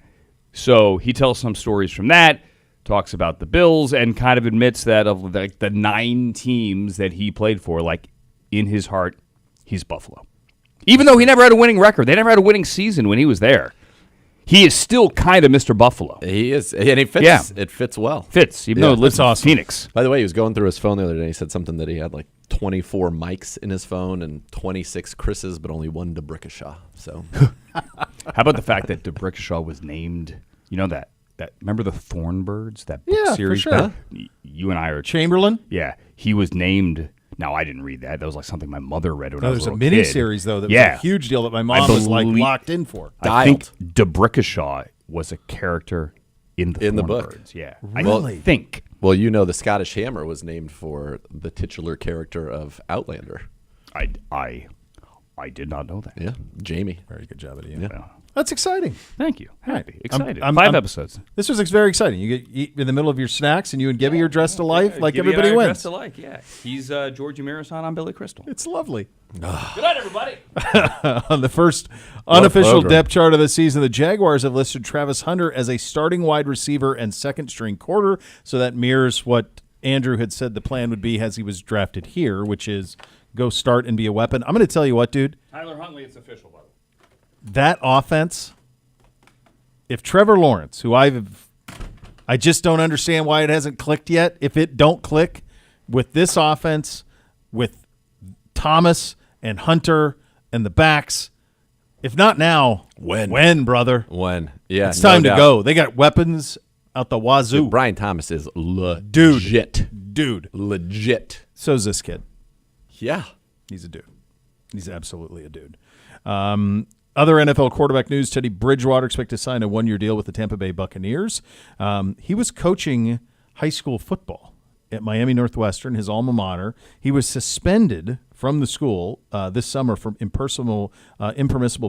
So he tells some stories from that, talks about the Bills, and kind of admits that of like the 9 teams that he played for, like in his heart, he's Buffalo. Even though he never had a winning record, they never had a winning season when he was there. He is still kind of Mr. Buffalo. He is, and he fits. Yeah. It fits well. Fits, even though it lives in Phoenix. By the way, he was going through his phone the other day. He said something that he had like 24 mics in his phone and 26 Chris's, but only 1 DeBrickashaw. So, How about the fact that DeBrickashaw was named? You know that remember the Thornbirds, that book Yeah, for series? sure. That you and I are. Chamberlain. Yeah, he was named. Now I didn't read that. That was like something my mother read when I was There's a a little mini kid. series though that was Yeah. a huge deal that my mom was like believe- locked in for. I think Dialed. DeBrickashaw was a character in the book. Thornbirds. Yeah, Really? I think. well, you know, the Scottish Hammer was named for the titular character of Outlander. I did not know that. Yeah, Jamie. Very good job, Eddie. Yeah. That's exciting. Thank you. Happy, excited. I'm- 5 I'm- episodes. This was very exciting. You get in the middle of your snacks, and you and Gibby are dressed alike, like everybody wins. alike. Yeah, he's George Umirison on Billy Crystal. It's lovely. Good night, everybody. On the first unofficial program. depth chart of the season, the Jaguars have listed Travis Hunter as a starting wide receiver and second string quarter. So that mirrors what Andrew had said the plan would be as he was drafted here, which is go start and be a weapon. I'm going to tell you what, dude. Tyler Huntley, it's official, by the way. That offense, if Trevor Lawrence, who I just don't understand why it hasn't clicked yet. If it don't click with this offense, with Thomas and Hunter and the backs. If not now, when, brother? When? Yeah, It's time to go. They got weapons out the wazoo. Dude, Brian Thomas is legit. Dude. Legit. So's this kid. Yeah. He's a dude. He's absolutely a dude. Other NFL quarterback news, Teddy Bridgewater expected to sign a 1-year deal with the Tampa Bay Buccaneers. He was coaching high school football at Miami Northwestern, his alma mater. He was suspended from the school this summer for impermissible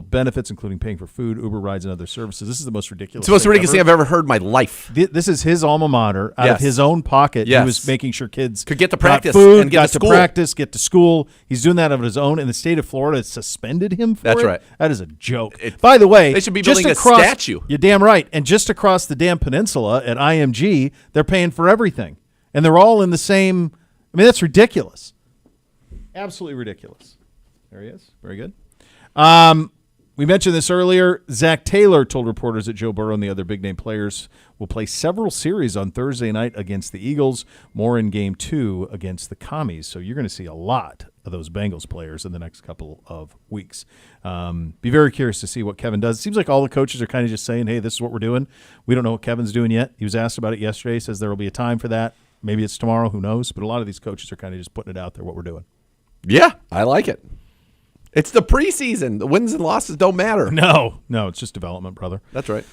benefits, including paying for food, Uber rides, and other services. This is the most ridiculous. It's the most ridiculous thing I've ever heard in my life. This is his alma mater. Out of his own pocket, he was making sure kids could get to practice got food, and get got to to school. practice, get to school. He's doing that of his own, and the state of Florida suspended him for That's it. right. That is a joke. By the way, they should be just building a across, statue. You're damn right. And just across the damn peninsula at IMG, they're paying for everything, and they're all in the same. I mean, that's ridiculous. Absolutely ridiculous. There he is. Very good. We mentioned this earlier. Zach Taylor told reporters that Joe Burrow and the other big-name players will play several series on Thursday night against the Eagles, more in Game 2 against the Commies. So you're going to see a lot of those Bengals players in the next couple of weeks. Be very curious to see what Kevin does. It seems like all the coaches are kind of just saying, hey, this is what we're doing. We don't know what Kevin's doing yet. He was asked about it yesterday. He says there will be a time for that. Maybe it's tomorrow. Who knows? But a lot of these coaches are kind of just putting it out there, what we're doing. Yeah, I like it. It's the preseason. The wins and losses don't matter. No, it's just development, brother. That's right.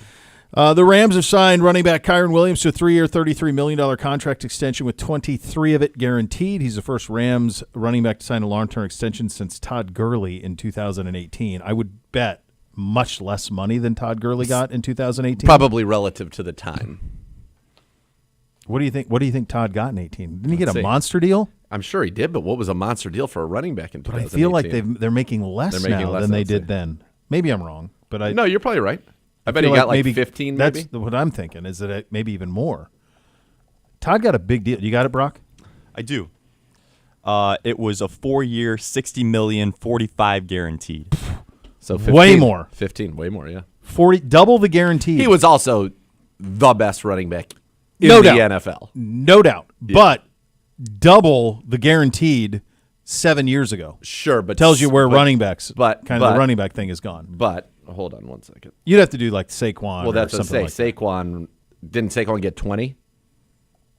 The Rams have signed running back Kyren Williams to a 3-year, $33 million contract extension with 23 of it guaranteed. He's the first Rams running back to sign a long-term extension since Todd Gurley in 2018. I would bet much less money than Todd Gurley got in 2018. Probably relative to the time. What do you think? What do you think Todd got in 18? Didn't he get Let's a see. monster deal? I'm sure he did, but what was a monster deal for a running back in But I 2018? feel like they're making less now than they did then. Maybe I'm wrong, but No, you're probably right. I bet he feel got like maybe 15 That's maybe. what I'm thinking, is that maybe even more. Todd got a big deal. You got it, Brock? I do. It was a 4-year, $60 million, 45 guaranteed. So 15, way more. 15, way more, yeah. 40, double the guaranteed. He was also the best running back in No the doubt. NFL. No doubt. Yeah. But double the guaranteed 7 years ago. Sure, but Tells you where running backs, but the running back thing is gone. But hold on one second. You'd have to do like Saquon Well, that's or what something I say. like Saquon, didn't Saquon get 20?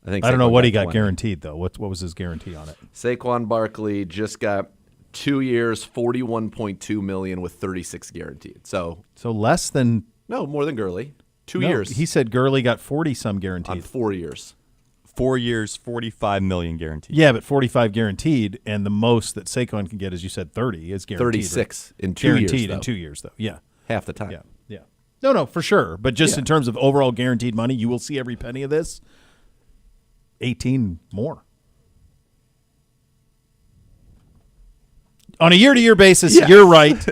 I think I don't know Saquon what he got 20. guaranteed, though. What was his guarantee on it? Saquon Barkley just got 2 years, $41.2 million with 36 guaranteed. So less than no, more than Gurley. 2 no, years. He said Gurley got 40-some guaranteed. on 4 years. 4 years, $45 million guaranteed. Yeah, but 45 guaranteed, and the most that Saquon can get, as you said, 30 is guaranteed. 36 in 2 years. Guaranteed in though. 2 years, though. Yeah. Half the time. Yeah. No, for sure. But just Yeah. in terms of overall guaranteed money, you will see every penny of this. 18 more. On a year-to-year basis, Yes. you're right.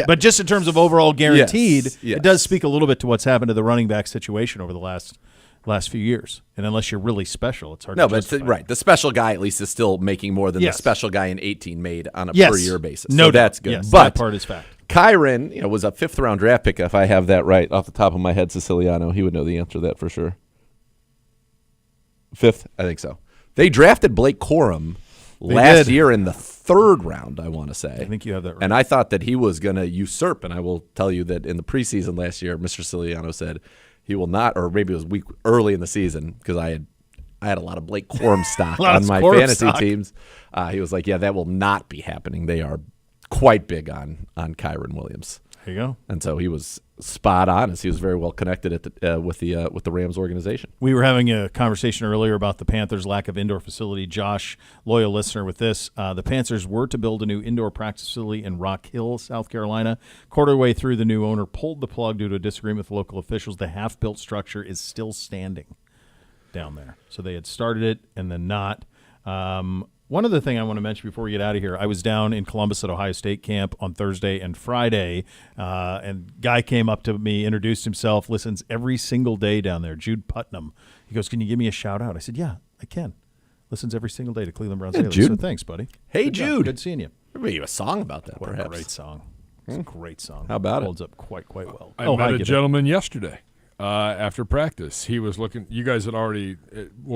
But just in terms of overall guaranteed, Yes. it does speak a little bit to what's happened to the running back situation over the last few years. And unless you're really special, it's hard No, to but justify. right. The special guy at least is still making more than Yes. the special guy in 18 made on a Yes. per year basis. No so doubt. that's good. Yes, but that part is fact. Kyren, was a 5th round draft pick. If I have that right off the top of my head, Siciliano, he would know the answer to that for sure. 5th, I think so. They drafted Blake Corum last did. year in the 3rd round, I want to say. I think you have that right. And I thought that he was going to usurp, and I will tell you that in the preseason last year, Mr. Siciliano said he will not, or maybe it was week early in the season because I had a lot of Blake Corum stock lot of on my Corum fantasy stock. teams. He was like, yeah, that will not be happening. They are quite big on Kyren Williams. There you go. And so he was spot on, as he was very well connected at with the Rams organization. We were having a conversation earlier about the Panthers' lack of indoor facility. Josh, loyal listener with this, the Panthers were to build a new indoor practice facility in Rock Hill, South Carolina. Quarter way through, the new owner pulled the plug due to a disagreement with local officials. The half-built structure is still standing down there. So they had started it and then not. One other thing I want to mention before we get out of here, I was down in Columbus at Ohio State camp on Thursday and Friday, and guy came up to me, introduced himself, listens every single day down there, Jude Putnam. He goes, can you give me a shout-out? I said, yeah, I can. Listens every single day to Cleveland Browns Daily. Jude. So thanks, buddy. Hey, Good job. Jude. Good seeing you. Maybe a song about that, What perhaps. a great song. It's a great song. How about it? Holds up quite well. I hi, met a Gibby. gentleman yesterday After practice, he was looking. You guys had already.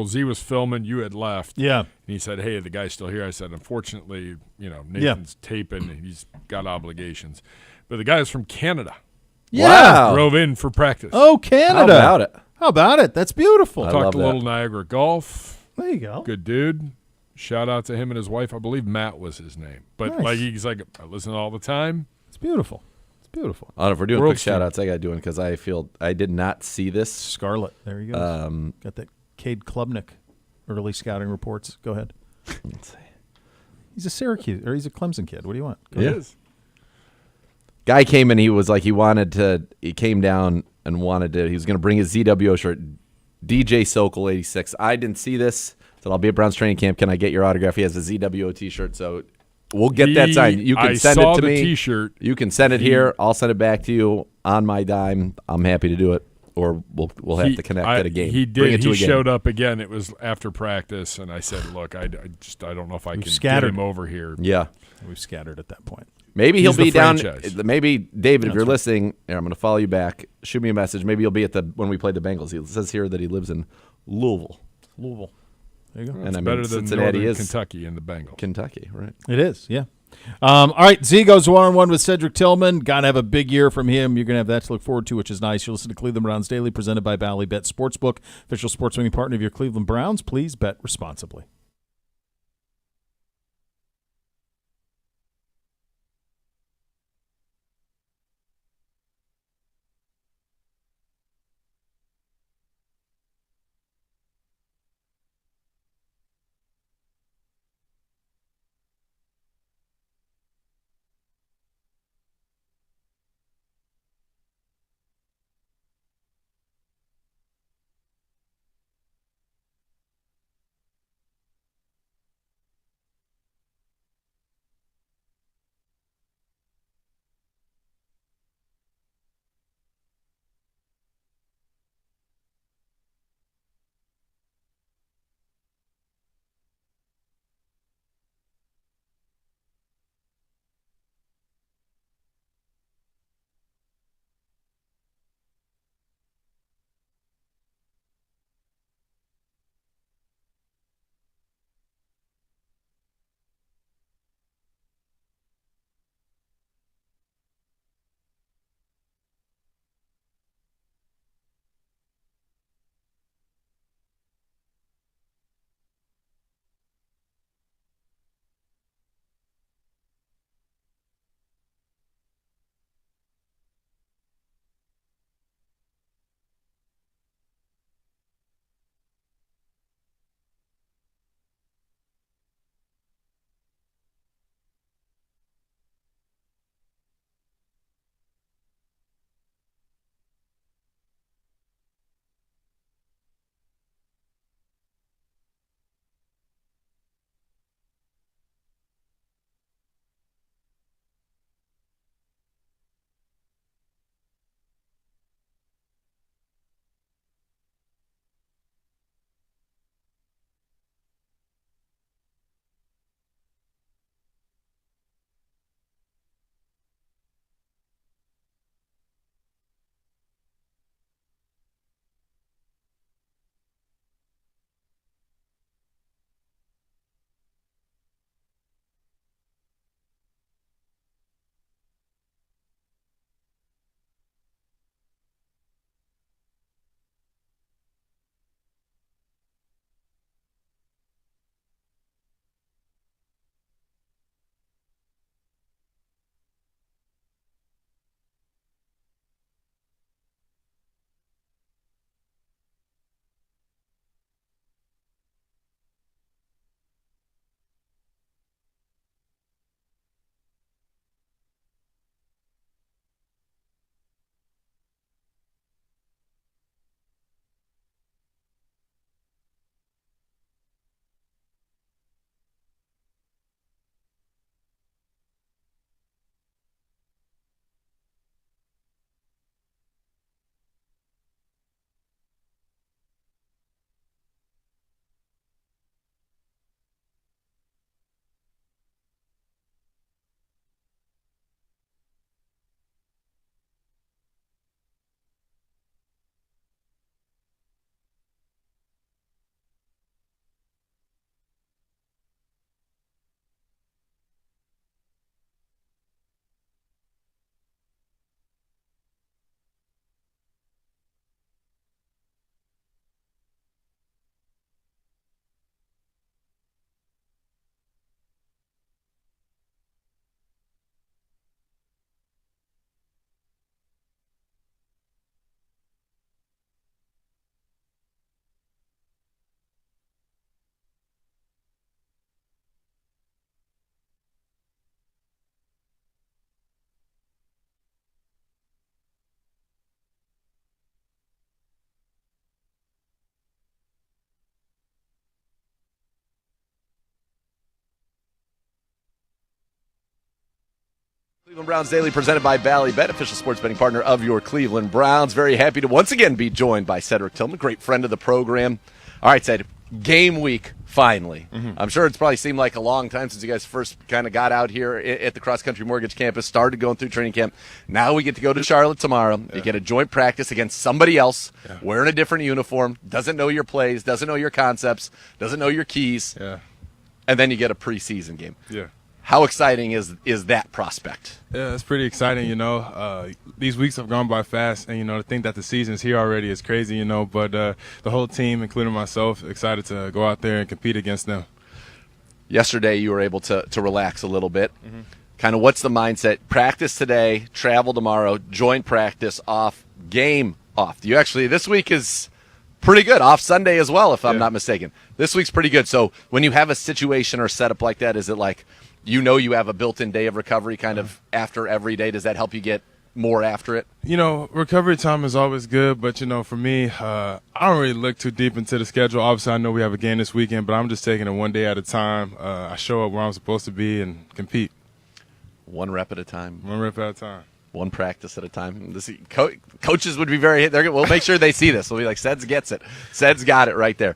Z was filming. You had left. Yeah. And he said, "Hey, the guy's still here." I said, "Unfortunately, Nathan's taping. He's got obligations." But the guy is from Canada. Yeah. Wow. Drove in for practice. Oh, Canada. How about it? How about it? That's beautiful. I Talked love a that. little Niagara Golf. There you go. Good dude. Shout out to him and his wife. I believe Matt was his name. But Nice. he's like, I listen all the time. It's beautiful. It's beautiful. If we're doing World quick shout-outs, I got to do one because I feel I did not see this. Scarlett. There you go. Got that Cade Klubnik early scouting reports. Go ahead. Let's see. He's a Syracuse or he's a Clemson kid. What do you want? Go Yeah. ahead. Guy came in. He was like, he came down and wanted to. He was going to bring his ZWO shirt. DJ Sokol 86. I didn't see this. Said I'll be at Brown's training camp. Can I get your autograph? He has a ZWO T-shirt, so we'll get that signed. You can send it to me. T-shirt. You can send it here. I'll send it back to you on my dime. I'm happy to do it, or we'll have to connect at a game. He Bring did. it to He a game. showed up again. It was after practice, and I said, "Look, I don't know if I can scattered. get him over here." Yeah. We've scattered at that point. Maybe he'll He's the be down. franchise. Maybe David, if you're listening, here, I'm going to follow you back. Shoot me a message. Maybe you'll be at when we played the Bengals. He says here that he lives in Louisville. Louisville. There you go. And I mean, Better than Cincinnati Northern is Kentucky and the Bengals. Kentucky, right? It is, yeah. All right, Z goes 1-on-1 with Cedric Tillman. Got to have a big year from him. You're going to have that to look forward to, which is nice. You'll listen to Cleveland Browns Daily, presented by Bally Bet Sportsbook, official sports betting partner of your Cleveland Browns. Please bet responsibly. Cleveland Browns Daily presented by Ballybet, official sports betting partner of your Cleveland Browns. Very happy to once again be joined by Cedric Tillman, great friend of the program. All right, Ced, game week finally. I'm sure it's probably seemed like a long time since you guys first kind of got out here at the Cross Country Mortgage campus, started going through training camp. Now we get to go to Charlotte tomorrow. You get a joint practice against somebody else wearing a different uniform, doesn't know your plays, doesn't know your concepts, doesn't know your keys, and then you get a preseason game. How exciting is that prospect? Yeah, it's pretty exciting, These weeks have gone by fast, and, to think that the season's here already is crazy, But the whole team, including myself, excited to go out there and compete against them. Yesterday you were able to relax a little bit. Kind of what's the mindset? Practice today, travel tomorrow, joint practice, off, game off. This week is pretty good. Off Sunday as well, if I'm not mistaken. This week's pretty good. So when you have a situation or setup like that, is it like – you have a built-in day of recovery kind of after every day? Does that help you get more after it? Recovery time is always good, but, for me, I don't really look too deep into the schedule. Obviously, I know we have a game this weekend, but I'm just taking it one day at a time. I show up where I'm supposed to be and compete. One rep at a time. One rep at a time. One practice at a time. Coaches would be we'll make sure they see this. We'll be like, Ceds gets it. Ceds got it right there.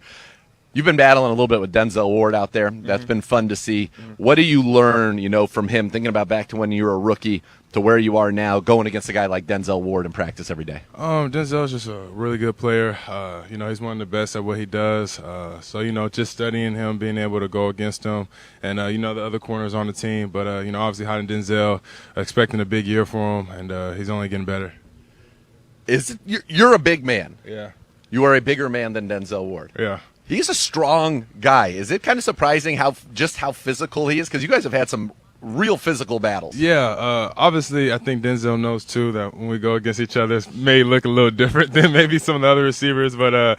You've been battling a little bit with Denzel Ward out there. That's been fun to see. What do you learn, from him, thinking about back to when you were a rookie to where you are now, going against a guy like Denzel Ward in practice every day? Denzel's just a really good player. He's one of the best at what he does. So, just studying him, being able to go against him, and, the other corners on the team. But, obviously hiding Denzel, expecting a big year for him, and he's only getting better. You're a big man. Yeah. You are a bigger man than Denzel Ward. Yeah. He's a strong guy. Is it kind of surprising how physical he is? Because you guys have had some real physical battles. Yeah, obviously I think Denzel knows too that when we go against each other, it may look a little different than maybe some of the other receivers. But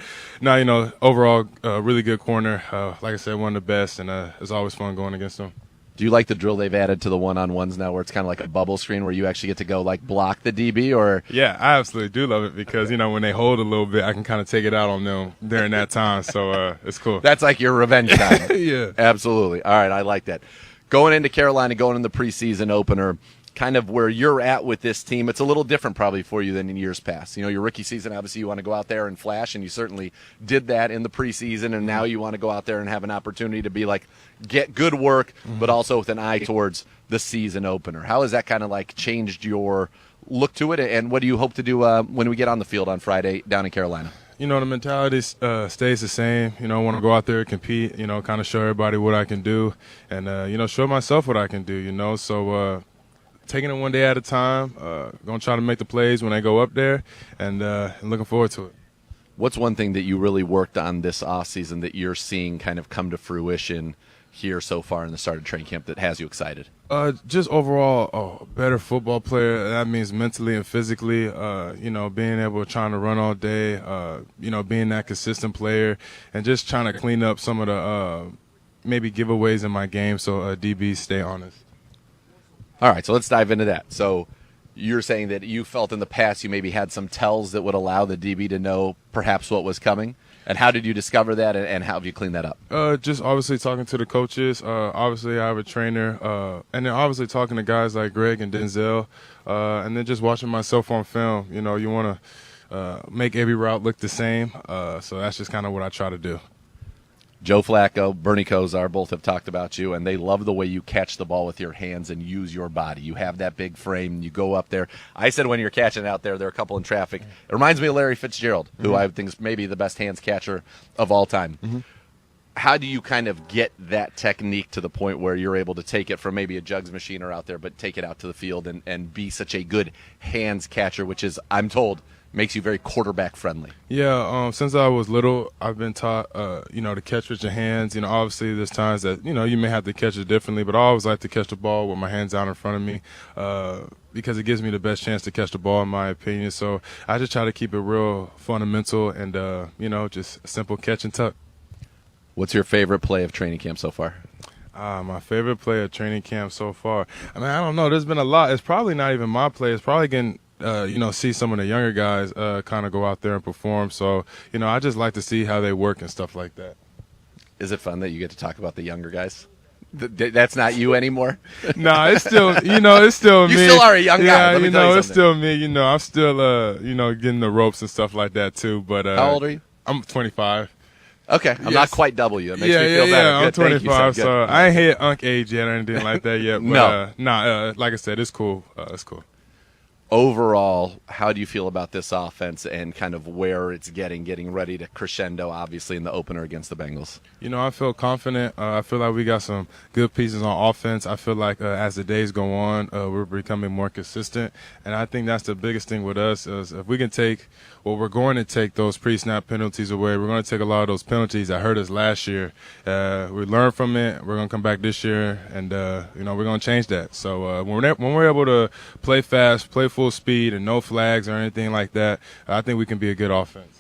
overall, really good corner. Like I said, one of the best, and it's always fun going against him. Do you like the drill they've added to the one-on-ones now, where it's kind of like a bubble screen where you actually get to go block the DB? Or yeah, I absolutely do love it because when they hold a little bit, I can kind of take it out on them during that time. So it's cool. That's like your revenge time. Yeah, absolutely. All right, I like that. Going into Carolina, going in the preseason opener, kind of where you're at with this team, it's a little different probably for you than in years past. Your rookie season, obviously you want to go out there and flash, and you certainly did that in the preseason, and now you want to go out there and have an opportunity to be get good work, but also with an eye towards the season opener. How has that kind of changed your look to it, and what do you hope to do when we get on the field on Friday down in Carolina? The mentality stays the same. I want to go out there and compete, kind of show everybody what I can do, and, show myself what I can do, so taking it one day at a time, going to try to make the plays when I go up there, and looking forward to it. What's one thing that you really worked on this offseason that you're seeing kind of come to fruition here so far in the start of training camp that has you excited? Just overall, a better football player. That means mentally and physically, being able to trying to run all day, being that consistent player, and just trying to clean up some of the maybe giveaways in my game so DBs stay honest. All right, so let's dive into that. So you're saying that you felt in the past you maybe had some tells that would allow the DB to know perhaps what was coming. And how did you discover that, and how have you cleaned that up? Just obviously talking to the coaches. Obviously, I have a trainer. And then obviously talking to guys like Greg and Denzel. And then just watching myself on film. You want to make every route look the same. So that's just kind of what I try to do. Joe Flacco, Bernie Kosar, both have talked about you, and they love the way you catch the ball with your hands and use your body. You have that big frame. You go up there. I said when you're catching out there, there are a couple in traffic. It reminds me of Larry Fitzgerald, who I think is maybe the best hands catcher of all time. How do you kind of get that technique to the point where you're able to take it from maybe a jugs machine or out there, but take it out to the field and be such a good hands catcher, which is, I'm told, makes you very quarterback friendly? Yeah, since I was little, I've been taught, to catch with your hands. Obviously there's times that, you may have to catch it differently, but I always like to catch the ball with my hands out in front of me because it gives me the best chance to catch the ball, in my opinion. So I just try to keep it real fundamental and, just simple catch and tuck. What's your favorite play of training camp so far? My favorite play of training camp so far. I don't know. There's been a lot. It's probably not even my play. It's probably getting see some of the younger guys kind of go out there and perform. So, I just like to see how they work and stuff like that. Is it fun that you get to talk about the younger guys? That's not you anymore. No, it's still, it's still me. You still are a young guy. Yeah, Let me tell you it's something. still me. I'm still, getting the ropes and stuff like that too. But How old are you? I'm 25. Okay, I'm not quite double you. It makes yeah, me feel yeah, better. yeah. I'm Good. Thank you, 25, son. so Good. I ain't hit unk age yet or anything like that yet. But, No. like I said, it's cool. It's cool. Overall, how do you feel about this offense and kind of where it's getting ready to crescendo, obviously, in the opener against the Bengals? I feel confident. I feel like we got some good pieces on offense. I feel like as the days go on, we're becoming more consistent. And I think that's the biggest thing with us is if we can we're going to take those pre-snap penalties away. We're going to take a lot of those penalties that hurt us last year. We learned from it. We're going to come back this year, and, we're going to change that. So when we're able to play fast, play full speed, and no flags or anything like that, I think we can be a good offense.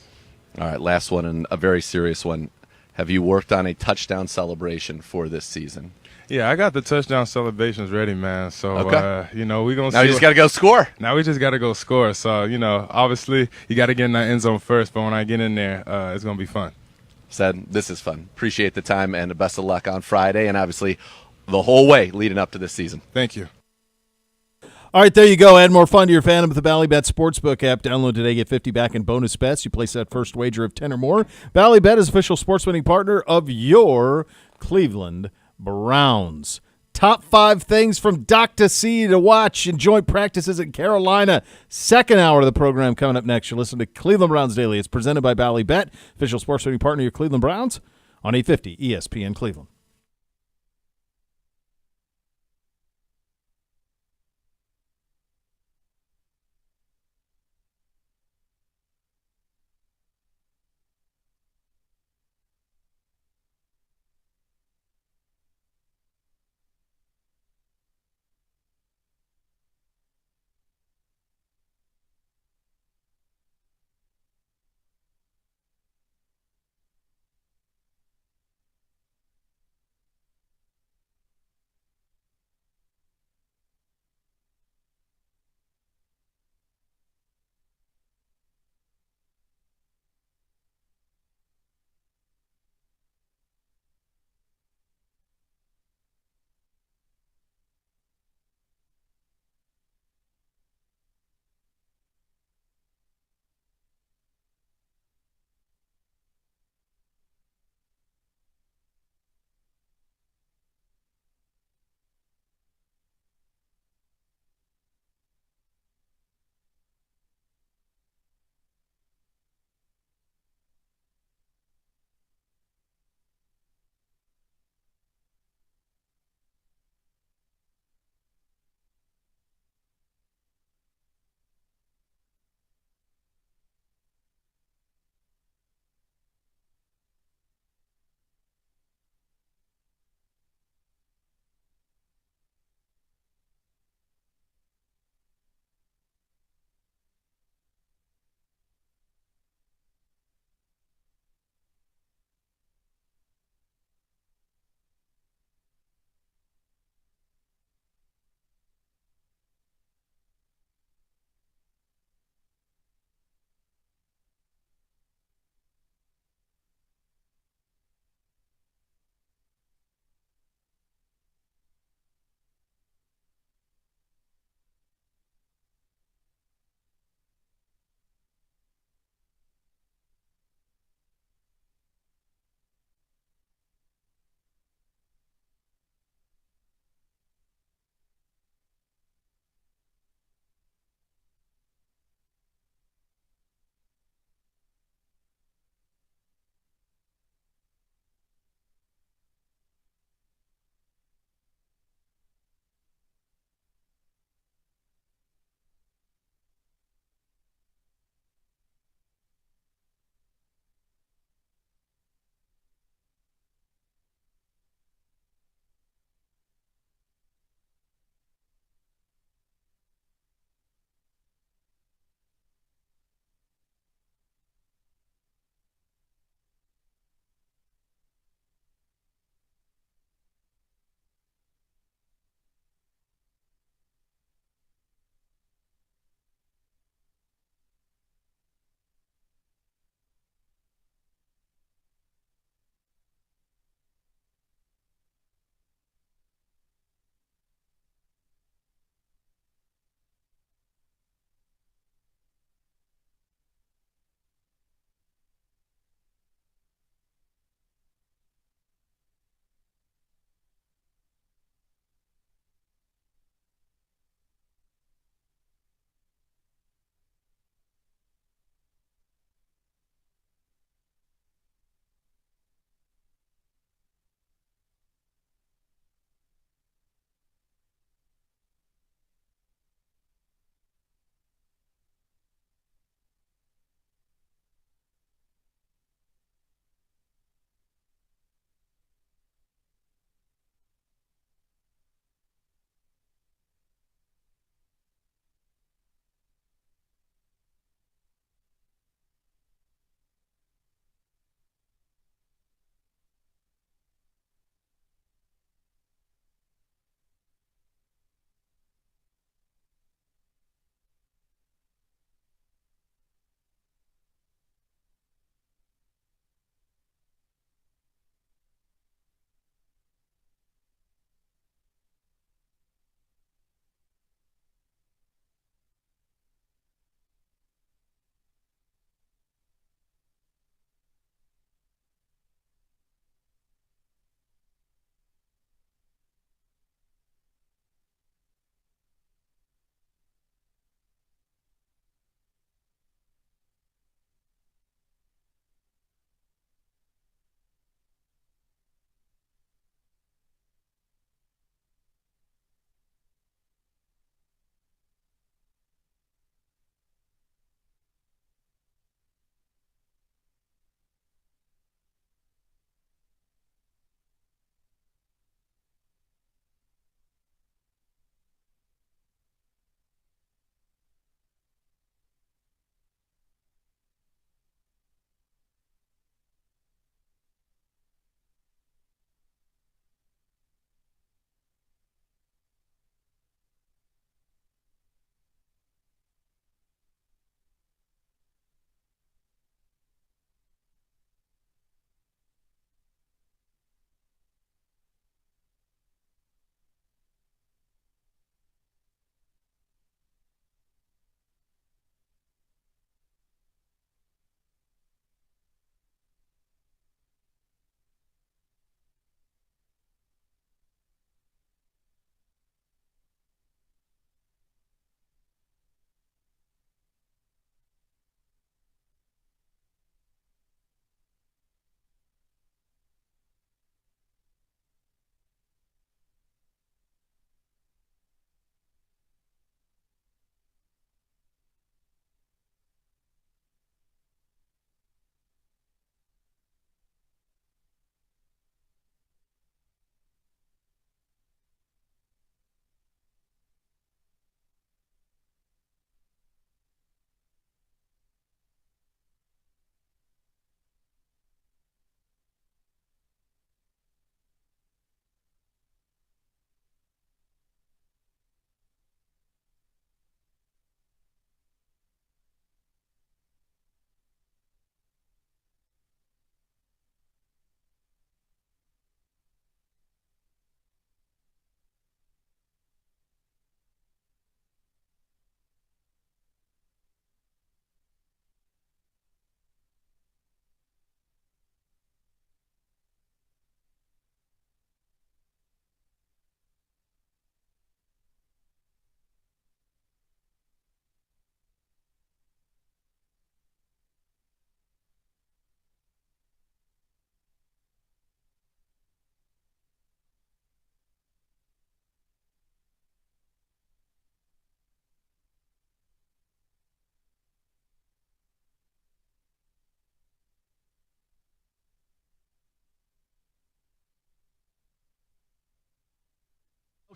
All right, last one and a very serious one. Have you worked on a touchdown celebration for this season? Yeah, I got the touchdown celebrations ready, man. So, okay. we're going to see. Now you just got to go score. Now we just got to go score. So, obviously you got to get in that end zone first. But when I get in there, it's going to be fun. Said, this is fun. Appreciate the time and best of luck on Friday and obviously the whole way leading up to this season. Thank you. All right, there you go. Add more fun to your fandom with the Ballybet Sportsbook app. Download today, get 50 back in bonus bets. You place that first wager of 10 or more. Ballybet is official sports betting partner of your Cleveland Browns. Top 5 things from Dr. C to watch in joint practices at Carolina. Second hour of the program coming up next. You're listening to Cleveland Browns Daily. It's presented by Ballybet, official sports betting partner of your Cleveland Browns on 850 ESPN Cleveland.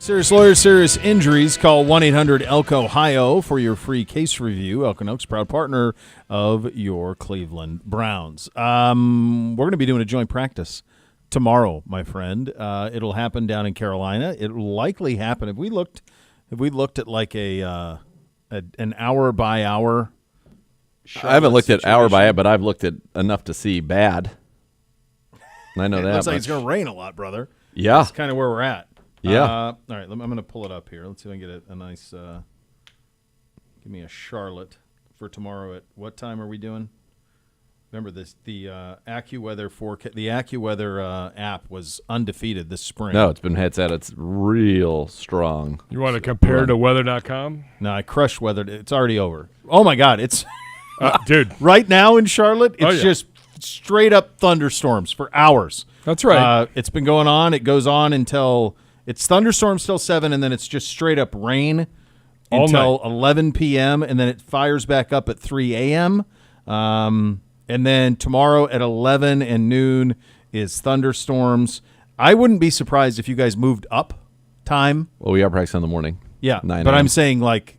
Serious Lawyers, Serious Injuries. Call 1-800-ELK-OHIO for your free case review. Elk & Oak's proud partner of your Cleveland Browns. We're going to be doing a joint practice tomorrow, my friend. It'll happen down in Carolina. It'll likely happen. Have we looked at like an hour by hour? I haven't looked at hour by hour, but I've looked at enough to see bad. I know it that. Looks like it's going to rain a lot, brother. Yeah. That's kind of where we're at. Yeah. All right, I'm going to pull it up here. Let's see if I can get a nice give me a Charlotte for tomorrow. At what time are we doing? Remember this, the AccuWeather app was undefeated this spring. No, it's real strong. You want to compare to weather.com? No, I crushed weather. It's already over. Oh my God, it's dude. Right now in Charlotte, it's yeah. just straight up thunderstorms for hours. That's right. It's been going on. It goes on until it's thunderstorms till 7, and then it's just straight up rain All until night. 11 p.m., and then it fires back up at 3 a.m. And then tomorrow at 11 and noon is thunderstorms. I wouldn't be surprised if you guys moved up time. Well, we are practicing in the morning. Yeah, 9 but a.m. I'm saying like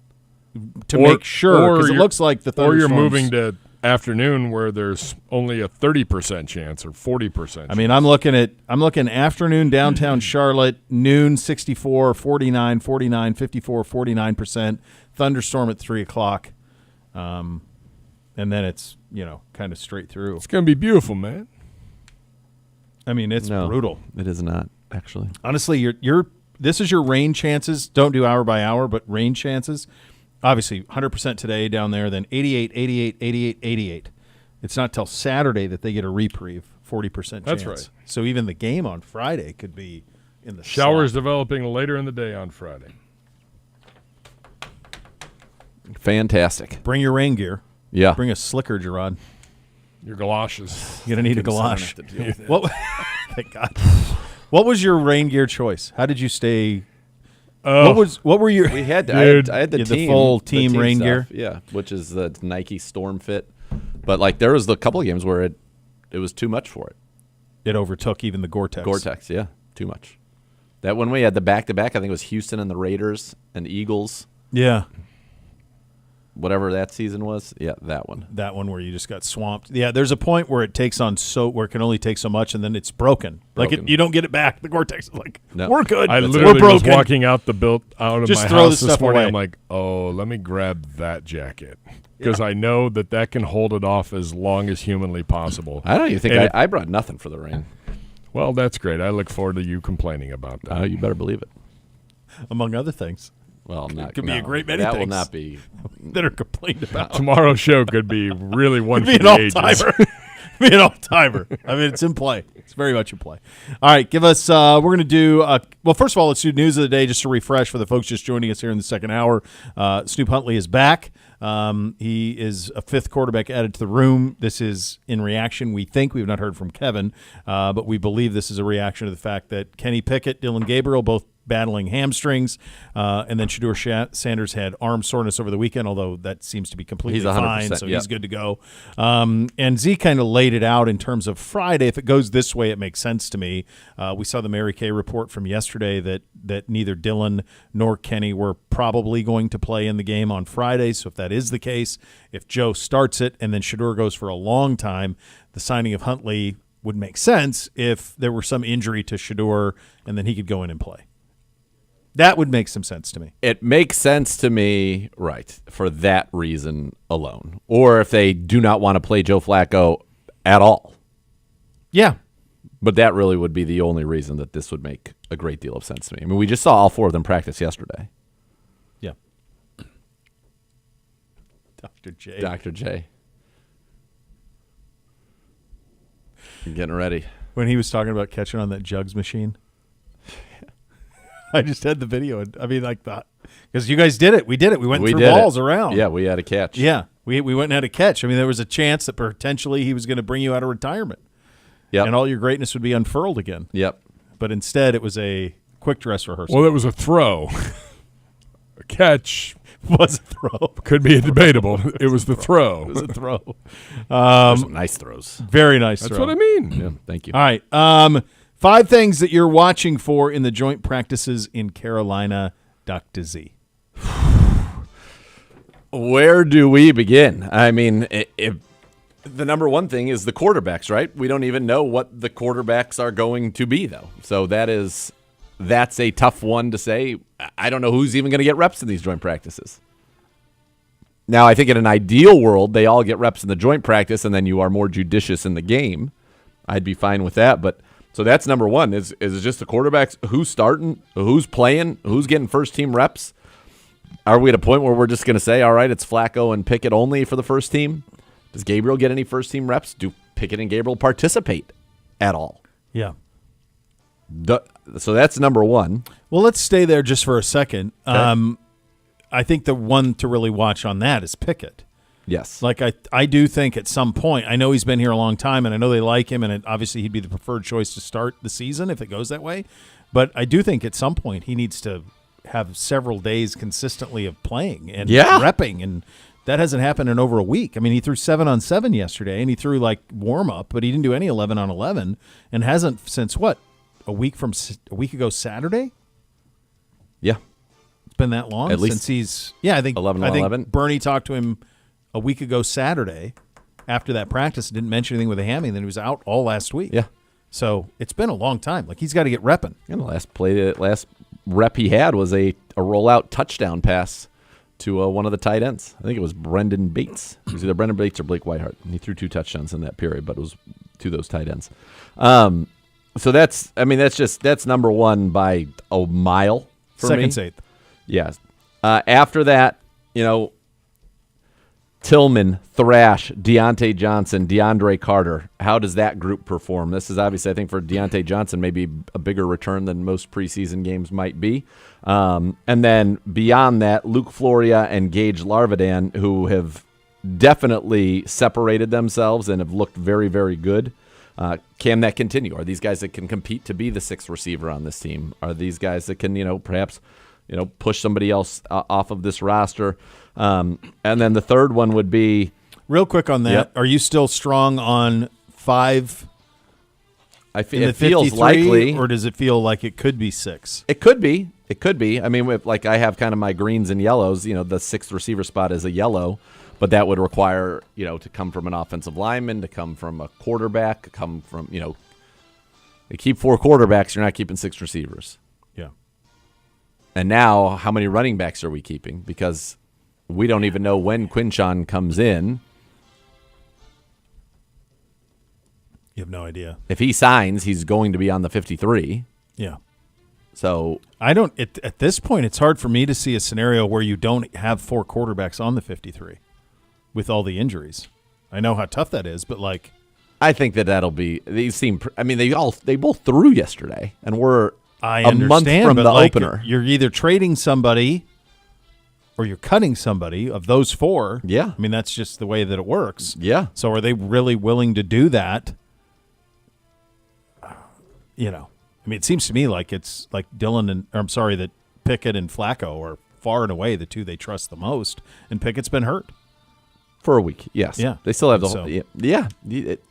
to make sure, because it looks like the Or thunderstorms. you're moving to afternoon where there's only a 30% chance or 40%. I mean, I'm looking afternoon downtown Charlotte, noon 64, 49, 49, 54, 49%, thunderstorm at 3 o'clock. And then it's, kind of straight through. It's going to be beautiful, man. I mean, it's brutal. It is not, actually. Honestly, this is your rain chances. Don't do hour by hour, but rain chances. Obviously, 100% today down there, then 88, 88, 88, 88. It's not till Saturday that they get a reprieve, 40% chance. That's right. So even the game on Friday could be in the Showers slop. developing later in the day on Friday. Fantastic. Bring your rain gear. Yeah. Bring a slicker, Gerard. Your galoshes. You're going to need a galosh. What? Thank God. What was your rain gear choice? How did you stay? What were your? We had Dude. I had the You had the team, full team rain stuff, gear? yeah, which is the Nike Storm Fit. But like there was a couple of games where it was too much for it. It overtook even the Gore-Tex. Gore-Tex, yeah, too much. That when we had the back-to-back, I think it was Houston and the Raiders and Eagles. Yeah. Whatever that season was, yeah, that one. That one where you just got swamped. Yeah, there's a point where it takes on where it can only take so much, and then it's broken. Like you don't get it back. The Gore-Tex is like, No. we're good. I we're literally was broken. walking out of Just my throw the house this stuff morning. away. I'm like, oh, let me grab that jacket because I know that can hold it off as long as humanly possible. I don't even think And I brought nothing for the rain. Well, that's great. I look forward to you complaining about that. You better believe it. Among other things Well, not could be a great many that will things. not be. that are complained about. Tomorrow's show could be really one Could for be an the ages. all-timer. Be an all-timer. I mean, it's in play. It's very much in play. All right, give us. We're going to do. Well, first of all, let's do news of the day just to refresh for the folks just joining us here in the second hour. Snoop Huntley is back. He is a fifth quarterback added to the room. This is in reaction. We think we've not heard from Kevin, but we believe this is a reaction to the fact that Kenny Pickett, Dylan Gabriel, both battling hamstrings, and then Shedeur Sanders had arm soreness over the weekend, although that seems to be completely He's 100%, fine, so yep. he's good to go. And Z kind of laid it out in terms of Friday. If it goes this way, it makes sense to me. We saw the Mary Kay report from yesterday that neither Dylan nor Kenny were probably going to play in the game on Friday, so if that is the case, if Joe starts it and then Shedeur goes for a long time, the signing of Huntley would make sense if there were some injury to Shedeur and then he could go in and play. That would make some sense to me. It makes sense to me, right, for that reason alone. Or if they do not want to play Joe Flacco at all. Yeah. But that really would be the only reason that this would make a great deal of sense to me. I mean, we just saw all four of them practice yesterday. Yeah. Dr. J. Dr. J. I'm getting ready. When he was talking about catching on that jugs machine. I just had the video. I mean, like that. Because you guys did it. We did it. We went through balls around. Yeah, we had a catch. Yeah. We went and had a catch. I mean, there was a chance that potentially he was going to bring you out of retirement. Yep. And all your greatness would be unfurled again. Yep. But instead, it was a quick dress rehearsal. Well, it was a throw. A catch was a throw. could be debatable. It was the throw. It was a throw. There's some nice throws. Very nice That's throw. what I mean. Yeah, thank you. All right. 5 things that you're watching for in the joint practices in Carolina, Dr. Z. Where do we begin? I mean, if the number one thing is the quarterbacks, right? We don't even know what the quarterbacks are going to be, though. So that's a tough one to say. I don't know who's even going to get reps in these joint practices. Now, I think in an ideal world, they all get reps in the joint practice, and then you are more judicious in the game. I'd be fine with that. But so that's number one. Is it just the quarterbacks? Who's starting? Who's playing? Who's getting first-team reps? Are we at a point where we're just going to say, all right, it's Flacco and Pickett only for the first team? Does Gabriel get any first-team reps? Do Pickett and Gabriel participate at all? Yeah. So that's number one. Well, let's stay there just for a second. Okay. I think the one to really watch on that is Pickett. Yes. Like I do think at some point, I know he's been here a long time, and I know they like him, and obviously he'd be the preferred choice to start the season if it goes that way. But I do think at some point he needs to have several days consistently of playing and repping, and that hasn't happened in over a week. I mean, he threw 7-on-7 yesterday, and he threw like warm-up, but he didn't do any 11-on-11, and hasn't since what, a week ago Saturday? Yeah. It's been that long at least since he's I think 11-on-11. Bernie talked to him a week ago Saturday after that practice. Didn't mention anything with a hammy, and then he was out all last week. Yeah. So it's been a long time. Like, he's got to get repping. And the last rep he had was a rollout touchdown pass to one of the tight ends. I think it was Brendan Bates. It was either Brendan Bates or Blake Whitehart. And he threw 2 touchdowns in that period, but it was to those tight ends. So that's number one by a mile for me. Second's eighth. Yes. After that, Tillman, Thrash, Deontay Johnson, DeAndre Carter. How does that group perform? This is obviously, I think, for Deontay Johnson, maybe a bigger return than most preseason games might be. And then beyond that, Luke Floria and Gage Larvidan, who have definitely separated themselves and have looked very, very good. Can that continue? Are these guys that can compete to be the 6th receiver on this team? Are these guys that can, perhaps, push somebody else off of this roster? And then the third one would be... Real quick on that, Yep. Are you still strong on 5 it feels likely. or does it feel like it could be 6? It could be. It could be. I mean, I have kind of my greens and yellows. The 6th receiver spot is a yellow, but that would require, to come from an offensive lineman, to come from a quarterback, to come from, you keep 4 quarterbacks, you're not keeping 6 receivers. Yeah. And now, how many running backs are we keeping? Because we don't even know when Quinshon comes in. You have no idea. If he signs, he's going to be on the 53. Yeah. So I don't. At this point, it's hard for me to see a scenario where you don't have 4 quarterbacks on the 53 with all the injuries. I know how tough that is, but I think that'll be. These seem. I mean, they both threw yesterday, and we're a month from the opener. You're either trading somebody or you're cutting somebody of those 4. Yeah. I mean, that's just the way that it works. Yeah. So are they really willing to do that? I mean, it seems to me like it's like that Pickett and Flacco are far and away the 2 they trust the most, and Pickett's been hurt for a week. Yes. Yeah. They still have the whole. Yeah.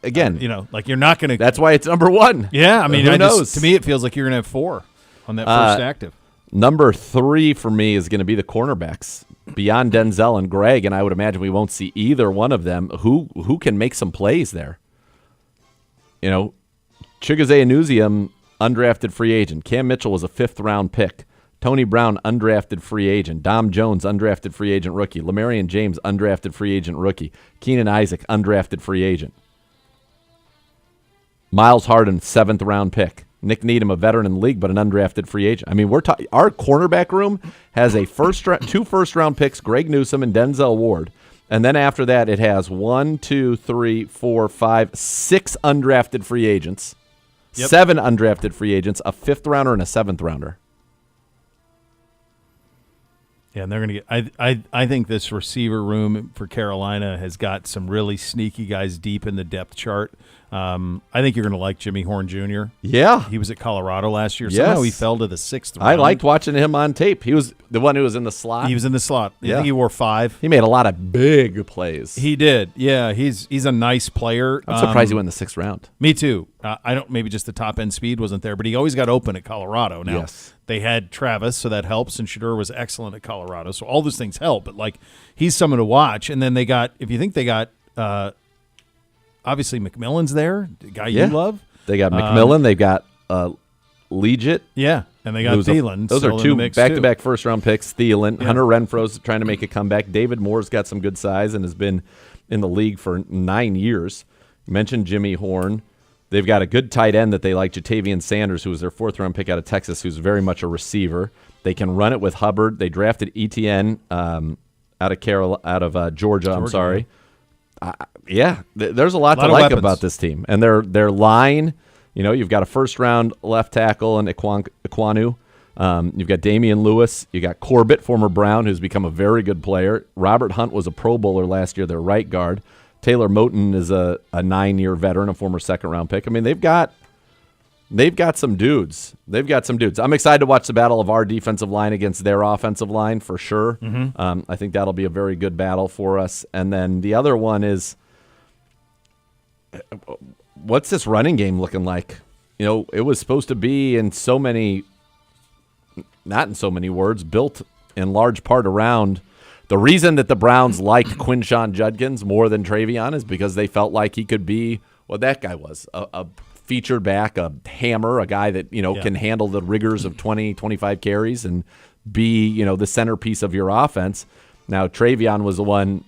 Again, you're not going to. That's why it's number 1. Yeah. I mean, who knows? To me, it feels like you're going to have 4 on that first active. Number 3 for me is going to be the cornerbacks beyond Denzel and Greg, and I would imagine we won't see either one of them. Who can make some plays there? Chigozie Anuzium, undrafted free agent. Cam Mitchell was a 5th-round pick. Tony Brown, undrafted free agent. Dom Jones, undrafted free agent rookie. Lamarian James, undrafted free agent rookie. Keenan Isaac, undrafted free agent. Miles Harden, 7th-round pick. Nick Needham, a veteran in the league, but an undrafted free agent. I mean, our cornerback room has 2 first-round picks, Greg Newsome and Denzel Ward. And then after that, it has 1, 2, 3, 4, 5, 6 undrafted free agents. Yep. 7 undrafted free agents, a 5th rounder and a 7th rounder. Yeah, and they're going to get I think this receiver room for Carolina has got some really sneaky guys deep in the depth chart. I think you're going to like Jimmy Horn Jr. Yeah. He was at Colorado last year. Yes. Somehow he fell to the 6th round. I liked watching him on tape. He was the one who was in the slot. He was in the slot. I think he wore 5. He made a lot of big plays. He did. Yeah, he's a nice player. I'm surprised he went in the 6th round. Me too. I don't. Maybe just the top end speed wasn't there, but he always got open at Colorado. Now Yes. they had Travis, so that helps, and Shedeur was excellent at Colorado. So all those things help. But like he's someone to watch. And then they got. If you think they got, obviously McMillan's there, the guy you love. They got McMillan. They've got Legit. Yeah, and they got Thielen. Those are still in 2 the mix, back-to-back first-round picks. Thielen, Yeah. Hunter Renfro's trying to make a comeback. David Moore's got some good size and has been in the league for 9 years. You mentioned Jimmy Horn. They've got a good tight end that they like, Jatavian Sanders, who was their 4th-round pick out of Texas, who's very much a receiver. They can run it with Hubbard. They drafted Etienne out of Georgia. I'm sorry. There's a lot to like about this team, and their line. You know, you've got a first-round left tackle in Iquanu. You've got Damian Lewis. You got Corbett, former Brown, who's become a very good player. Robert Hunt was a Pro Bowler last year, their right guard. Taylor Moton is a 9-year veteran, a former 2nd-round pick. I mean, they've got some dudes. I'm excited to watch the battle of our defensive line against their offensive line for sure. Mm-hmm. I think that'll be a very good battle for us. And then the other one is, what's this running game looking like? You know, it was supposed to be not in so many words, built in large part around the reason that the Browns liked Quinshon Judkins more than Travion is because they felt like he could be what that guy was, a featured back, a hammer, a guy that, can handle the rigors of 20, 25 carries and be, the centerpiece of your offense. Now, Travion was the one,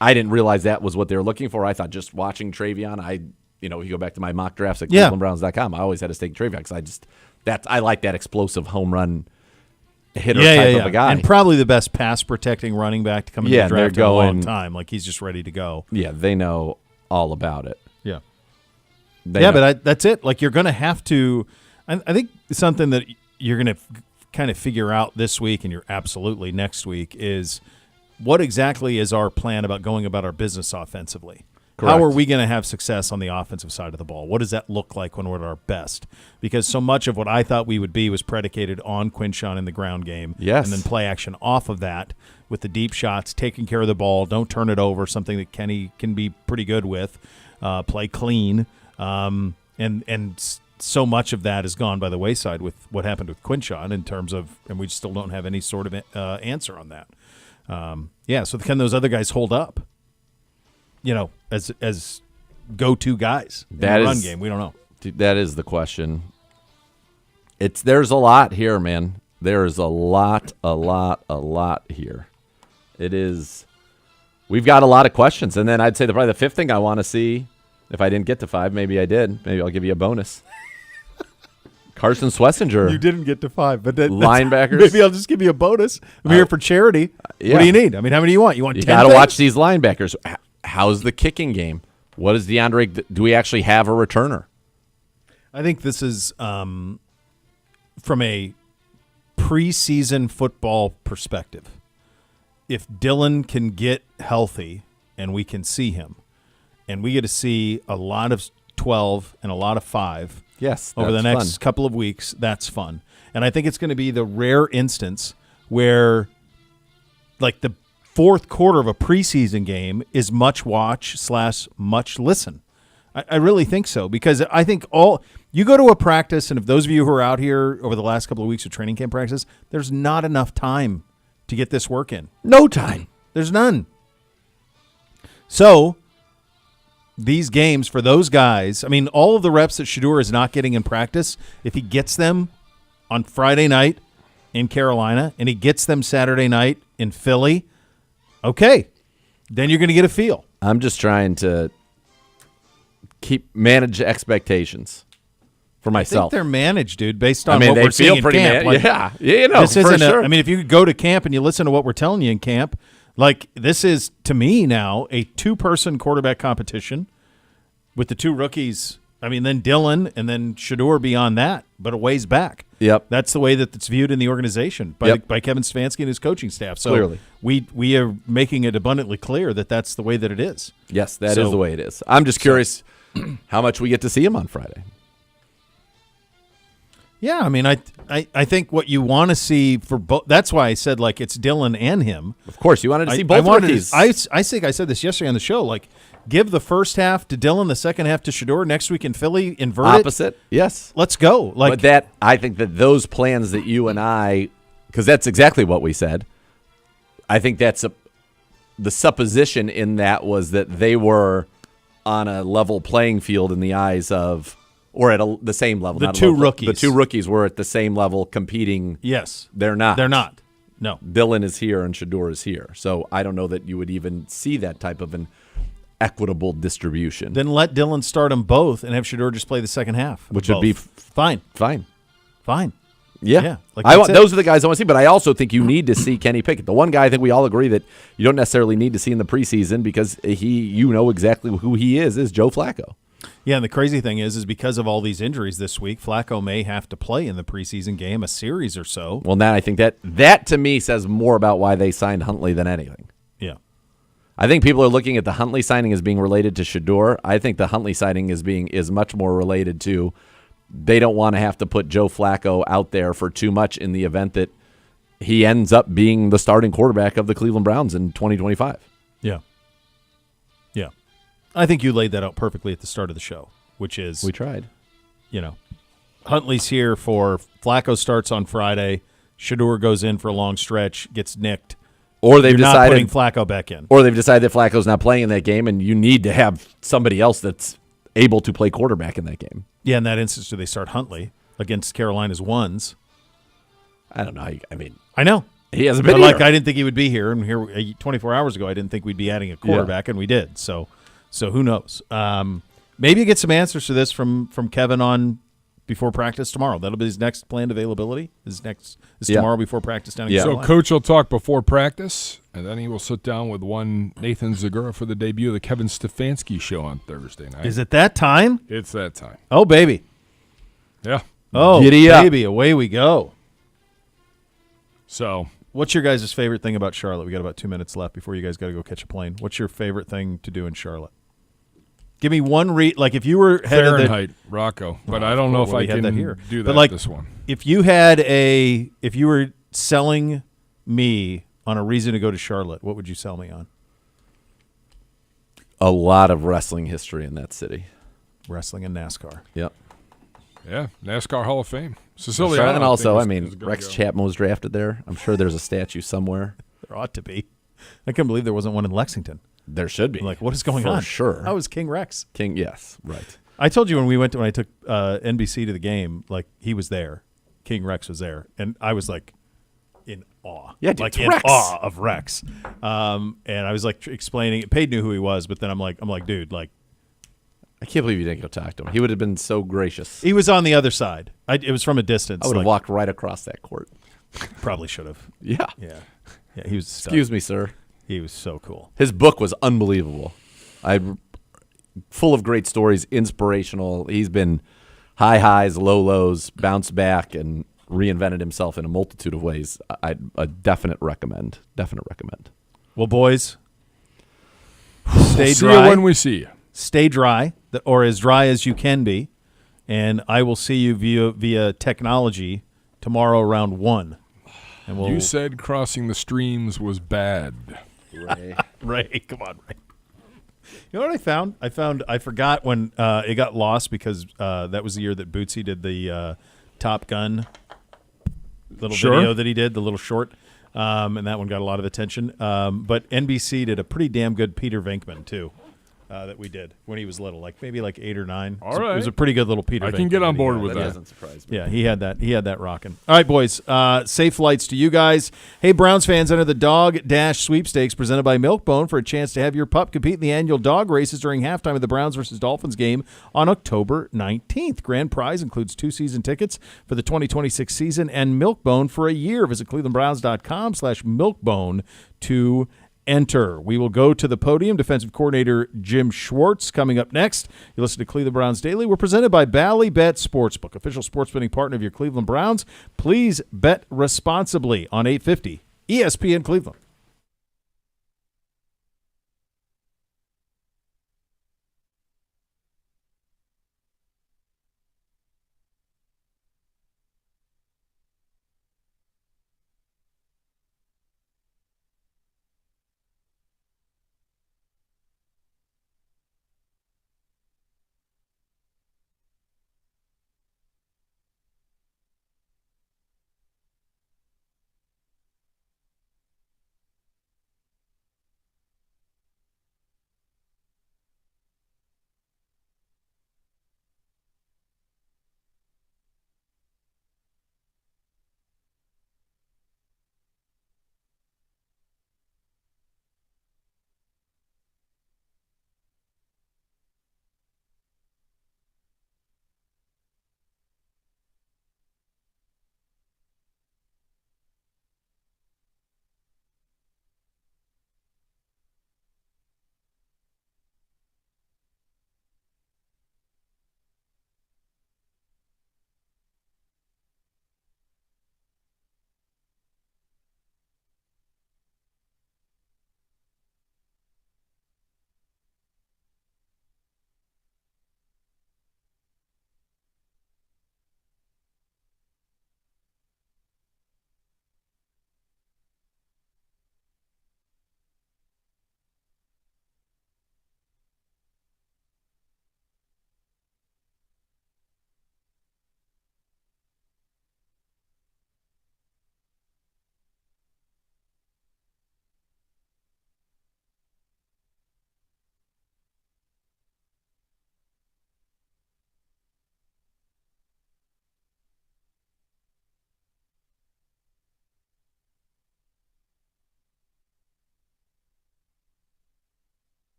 I didn't realize that was what they were looking for. I thought just watching Travion, you go back to my mock drafts at ClevelandBrowns.com, I always had to take Travion because I like that explosive home run hitter type of a guy. And probably the best pass protecting running back to come in the draft in a long time. Like he's just ready to go. Yeah, they know all about it. Yeah. But that's it. Like you're going to have to I think something that you're going to kind of figure out this week and you're absolutely next week is what exactly is our plan about going about our business offensively? Correct. How are we going to have success on the offensive side of the ball? What does that look like when we're at our best? Because so much of what I thought we would be was predicated on Quinshon in the ground game. Yes. And then play action off of that with the deep shots, taking care of the ball, don't turn it over, something that Kenny can be pretty good with, play clean. And so much of that has gone by the wayside with what happened with Quinshon in terms of, and we still don't have any sort of answer on that. So can those other guys hold up? As go-to guys in the run game, we don't know. That is the question. There's a lot here, man. There's a lot here. It is. We've got a lot of questions, and then I'd say probably the 5th thing I want to see. If I didn't get to 5, maybe I did. Maybe I'll give you a bonus. Carson Swessinger. You didn't get to 5, but linebackers. Maybe I'll just give you a bonus. I'm here for charity. Yeah. What do you need? I mean, how many do you want? You want 10 got to things? watch these linebackers. How's the kicking game? What is DeAndre? Do we actually have a returner? I think this is from a preseason football perspective. If Dylan can get healthy and we can see him, and we get to see a lot of 12 and a lot of 5 over the next couple of weeks, that's fun. And I think it's going to be the rare instance where, like, the fourth quarter of a preseason game is much watch / much listen. I really think so, because I think you go to a practice, and if those of you who are out here over the last couple of weeks of training camp practice, there's not enough time to get this work in. No time. There's none. So these games for those guys, I mean, all of the reps that Shedeur is not getting in practice, if he gets them on Friday night in Carolina and he gets them Saturday night in Philly, okay, then you're going to get a feel. I'm just trying to manage expectations for myself. I think they're managed, dude, based on what we're seeing in camp. This isn't sure. I mean, if you go to camp and you listen to what we're telling you in camp, like, this is, to me now, a 2-person quarterback competition with the 2 rookies I mean, then Dillon and then Shador beyond that, but a ways back. Yep. That's the way that it's viewed in the organization by Kevin Stefanski and his coaching staff. So Clearly. we are making it abundantly clear that that's the way that it is. Yes, that is the way it is. I'm just curious how much we get to see him on Friday. Yeah, I mean, I think what you want to see for both. That's why I said like it's Dillon and him. Of course, you wanted to see both rookies. I think I said this yesterday on the show. Like, give the first half to Dillon, the second half to Shador. Next week in Philly, invert Opposite, yes. Let's go. Like but I think that those plans that you and I, because that's exactly what we said. I think that's the supposition in that was that they were on a level playing field in the eyes of. Or at the same level. The two rookies. The two rookies were at the same level competing. Yes. They're not. They're not. No. Dillon is here and Shador is here. So I don't know that you would even see that type of an equitable distribution. Then let Dillon start them both and have Shador just play the second half. Which would be fine. Fine. Yeah. Like those are the guys I want to see, but I also think you need to see Kenny Pickett. The one guy I think we all agree that you don't necessarily need to see in the preseason because you know exactly who he is Joe Flacco. Yeah, and the crazy thing is because of all these injuries this week, Flacco may have to play in the preseason game, a series or so. Well, now I think that to me says more about why they signed Huntley than anything. Yeah. I think people are looking at the Huntley signing as being related to Shador. I think the Huntley signing is much more related to they don't want to have to put Joe Flacco out there for too much in the event that he ends up being the starting quarterback of the Cleveland Browns in 2025. Yeah. Yeah. I think you laid that out perfectly at the start of the show, which is we tried. Huntley's here for Flacco starts on Friday. Shador goes in for a long stretch, gets nicked. Or they've not decided putting Flacco back in. Or they've decided that Flacco's not playing in that game, and you need to have somebody else that's able to play quarterback in that game. Yeah, in that instance, do they start Huntley against Carolina's ones? I don't know. I know. He hasn't been here. I didn't think he would be here, and here 24 hours ago, I didn't think we'd be adding a quarterback, and we did. So who knows? Maybe you get some answers to this from Kevin on before practice tomorrow. That'll be his next planned availability. Is tomorrow before practice down in Carolina. So Coach will talk before practice, and then he will sit down with one Nathan Zagura for the debut of the Kevin Stefanski show on Thursday night. Is it that time? It's that time. Oh, baby. Yeah. Oh, baby. Away we go. So what's your guys' favorite thing about Charlotte? We got about 2 minutes left before you guys got to go catch a plane. What's your favorite thing to do in Charlotte? Give me one like if you were head Fahrenheit, Rocco, but I don't know if I can do that this one. If you were selling me on a reason to go to Charlotte, what would you sell me on? A lot of wrestling history in that city. Wrestling and NASCAR. Yep. Yeah, NASCAR Hall of Fame. Siciliano. And also, Rex Chapman was drafted there. I'm sure there's a statue somewhere. There ought to be. I can't believe there wasn't one in Lexington. There should be. I'm like, what is going on? For sure. That was King Rex. Yes, right. I told you when I took NBC to the game, like he was there. King Rex was there. And I was like in awe. Yeah, dude, like in Rex. Awe of Rex. And I was like explaining, Paige knew who he was, but then I'm like, dude, like, I can't believe you didn't go talk to him. He would have been so gracious. He was on the other side. It was from a distance. I would have walked right across that court. Probably should have. Yeah. Yeah. Yeah. He was. Excuse me, sir. He was so cool. His book was unbelievable. Full of great stories, inspirational. He's been high highs, low lows, bounced back, and reinvented himself in a multitude of ways. A definite recommend. Definite recommend. Well, boys, stay See dry. you when we see you. Stay dry, or as dry as you can be, and I will see you via technology tomorrow around 1. And you said crossing the streams was bad. Ray, come on, Ray. You know what I found? I forgot when it got lost because that was the year that Bootsy did the Top Gun little video that he did, the little short, and that one got a lot of attention. But NBC did a pretty damn good Peter Venkman, too. That we did when he was little, like maybe like 8 or 9. All right. It was a pretty good little Peter. I can get on board with that. Doesn't surprise me. Yeah, he had that rocking. All right, boys. Safe flights to you guys. Hey, Browns fans, enter the Dog Dash Sweepstakes presented by Milkbone for a chance to have your pup compete in the annual dog races during halftime of the Browns versus Dolphins game on October 19th. Grand prize includes 2 season tickets for the 2026 season and Milkbone for a year. Visit clevelandbrowns.com/milkbone to enter. We will go to the podium. Defensive coordinator Jim Schwartz coming up next. You listen to Cleveland Browns Daily. We're presented by Ballybet Sportsbook, official sports betting partner of your Cleveland Browns. Please bet responsibly on 850 ESPN Cleveland.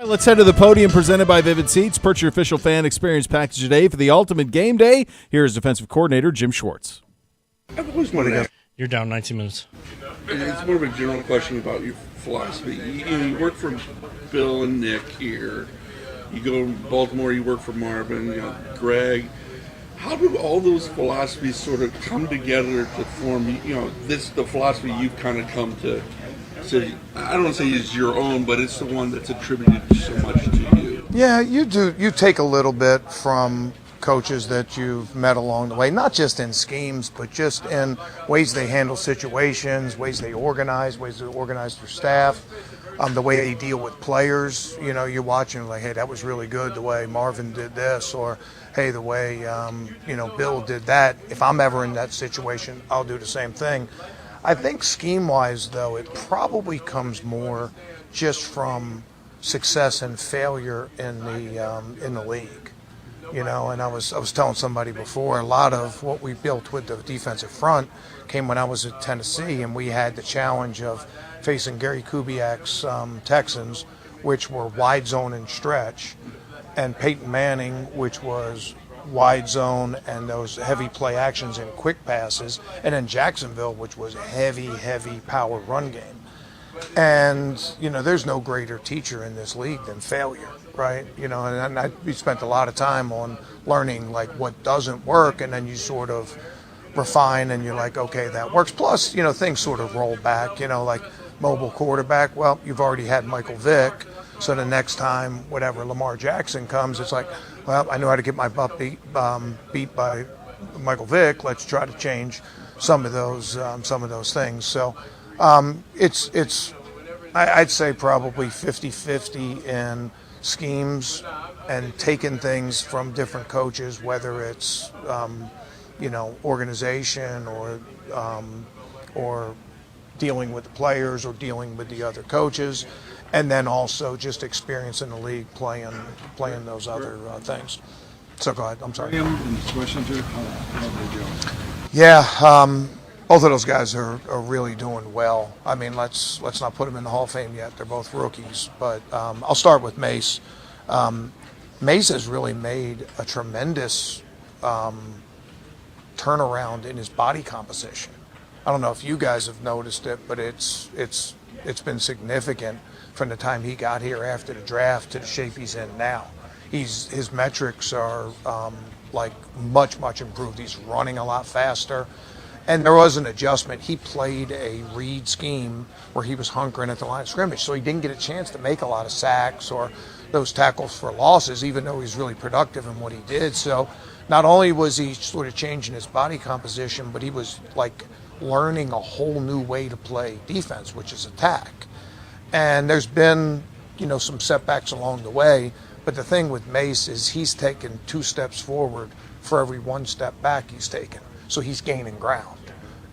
All right, let's head to the podium presented by Vivid Seats. Purchase your official fan experience package today for the ultimate game day. Here is defensive coordinator Jim Schwartz. I've always wanted to ask, You're down 19 minutes. it's more of a general question about your philosophy. You work for Bill and Nick here. You go to Baltimore, you work for Marvin, Greg. How do all those philosophies sort of come together to form, the philosophy you've kind of come to say, I don't want to say is your own, but it's the one that's attributed so much to you? Yeah, you do. You take a little bit from coaches that you've met along the way, not just in schemes, but just in ways they handle situations, ways they organize their staff, the way they deal with players. You're watching like, hey, that was really good the way Marvin did this, or hey, the way Bill did that. If I'm ever in that situation, I'll do the same thing. I think scheme-wise, though, it probably comes more just from success and failure in the league. And I was telling somebody before, a lot of what we built with the defensive front came when I was at Tennessee, and we had the challenge of facing Gary Kubiak's Texans, which were wide zone and stretch, and Peyton Manning, which was wide zone and those heavy play actions and quick passes, and then Jacksonville, which was heavy power run game. And, there's no greater teacher in this league than failure, right? And we spent a lot of time on learning, like, what doesn't work, and then you sort of refine, and you're like, okay, that works. Plus, things sort of roll back, like mobile quarterback. Well, you've already had Michael Vick, so the next time, whatever, Lamar Jackson comes, it's like, well, I know how to get my butt beat by Michael Vick. Let's try to change some of those things. So I'd say probably 50-50 in schemes and taking things from different coaches, whether it's organization or dealing with the players or dealing with the other coaches, and then also just experience in the league playing those other things. So go ahead. I'm sorry. Yeah, both of those guys are really doing well. I mean, let's not put them in the Hall of Fame yet. They're both rookies. But I'll start with Mace. Mace has really made a tremendous turnaround in his body composition. I don't know if you guys have noticed it, but it's been significant from the time he got here after the draft to the shape he's in now. His metrics are much improved. He's running a lot faster. And there was an adjustment. He played a read scheme where he was hunkering at the line of scrimmage, so he didn't get a chance to make a lot of sacks or those tackles for losses, even though he's really productive in what he did. So not only was he sort of changing his body composition, but he was like learning a whole new way to play defense, which is attack. And there's been, some setbacks along the way, but the thing with Mace is he's taken 2 steps forward for every 1 step back he's taken. So he's gaining ground.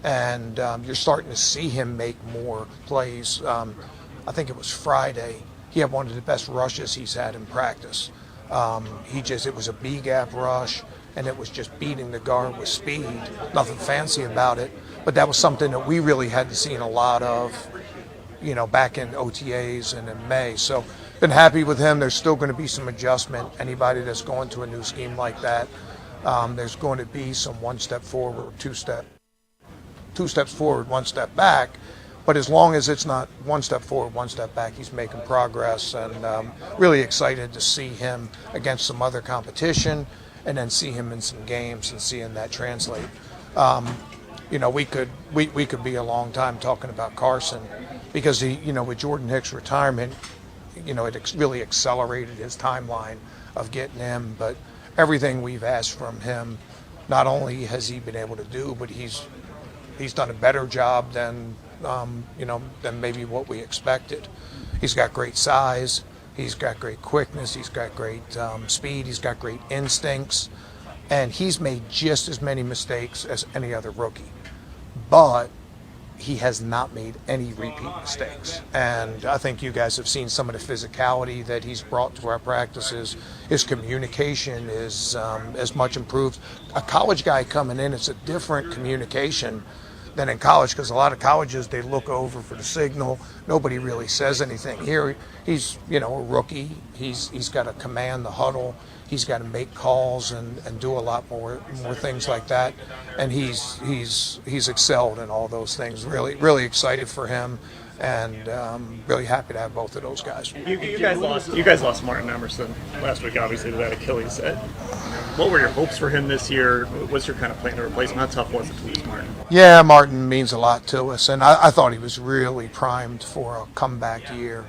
And you're starting to see him make more plays. I think it was Friday. He had one of the best rushes he's had in practice. It was a B-gap rush, and it was just beating the guard with speed. Nothing fancy about it, but that was something that we really hadn't seen a lot of, back in OTAs and in May. So been happy with him. There's still going to be some adjustment. Anybody that's going to a new scheme like that, there's going to be some 1 step forward, 2 steps forward, 1 step back. But as long as it's not 1 step forward, 1 step back, he's making progress, and really excited to see him against some other competition, and then see him in some games and seeing that translate. We could be a long time talking about Carson, because with Jordan Hicks' retirement, it really accelerated his timeline of getting him. But everything we've asked from him, not only has he been able to do, but he's done a better job than maybe what we expected. He's got great size. He's got great quickness. He's got great speed. He's got great instincts. And he's made just as many mistakes as any other rookie. But he has not made any repeat mistakes. And I think you guys have seen some of the physicality that he's brought to our practices. His communication is as much improved. A college guy coming in, it's a different communication than in college, because a lot of colleges, they look over for the signal. Nobody really says anything. Here, he's, a rookie. He's got to command the huddle. He's got to make calls and do a lot more things like that. And he's excelled in all those things. Really, really excited for him, and really happy to have both of those guys. You guys lost Martin Emerson last week, obviously, to that Achilles. What were your hopes for him this year? What's your kind of plan to replace him? How tough was it to lose Martin? Yeah, Martin means a lot to us, and I thought he was really primed for a comeback year.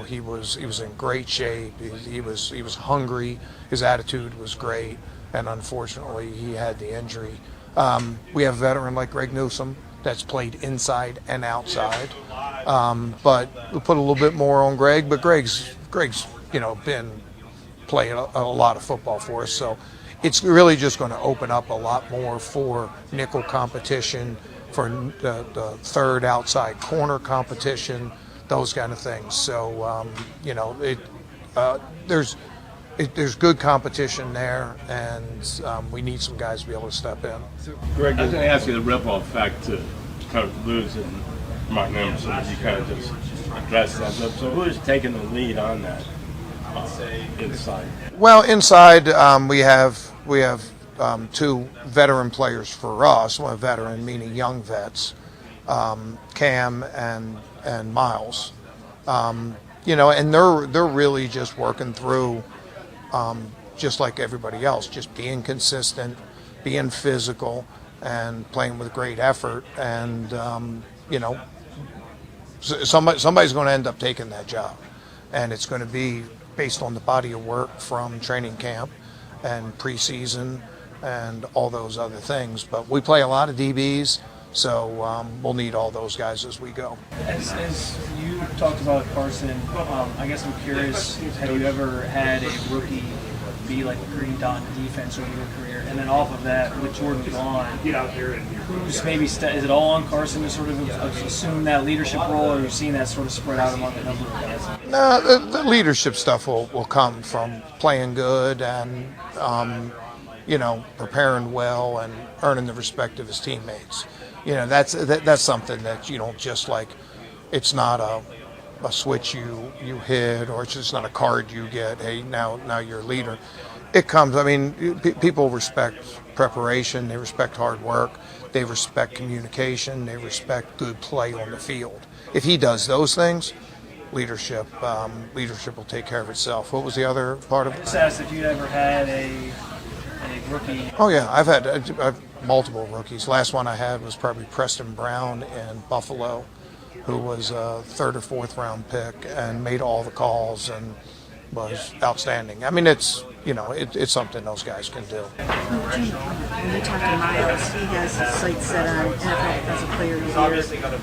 He was in great shape. He was hungry. His attitude was great, and unfortunately, he had the injury. We have a veteran like Greg Newsome that's played inside and outside, but we put a little bit more on Greg. But Greg's been playing a lot of football for us, so it's really just going to open up a lot more for nickel competition, for the third outside corner competition, those kind of things. So there's good competition there, and we need some guys to be able to step in. Greg, I was going to ask you the ripple effect to kind of losing Martin Emerson, as you kind of just addressed that. So who's taking the lead on that inside? Well, inside we have two veteran players for us. One veteran meaning young vets, Cam and Miles. And they're really just working through, just like everybody else, just being consistent, being physical, and playing with great effort. And somebody's going to end up taking that job, and it's going to be based on the body of work from training camp and preseason and all those other things. But we play a lot of DBs, so we'll need all those guys as we go. As you talked about Carson, I guess I'm curious, have you ever had a rookie be like a green dot in defense over your career? And then off of that, with Jordan gone, who's maybe is it all on Carson to sort of assume that leadership role, or are you seeing that sort of spread out among a number of guys? No, the leadership stuff will come from playing good and preparing well and earning the respect of his teammates. That's something that you don't just like. It's not a switch you hit, or it's just not a card you get. Hey, now you're a leader. It comes. I mean, people respect preparation. They respect hard work. They respect communication. They respect good play on the field. If he does those things, leadership will take care of itself. What was the other part of it? I just asked if you'd ever had a rookie. Oh yeah, I've multiple rookies. Last one I had was probably Preston Brown in Buffalo, who was a third or fourth round pick and made all the calls and was outstanding. I mean, it's something those guys can do. When you talk to Miles, he has his sights set on NFL as a player of the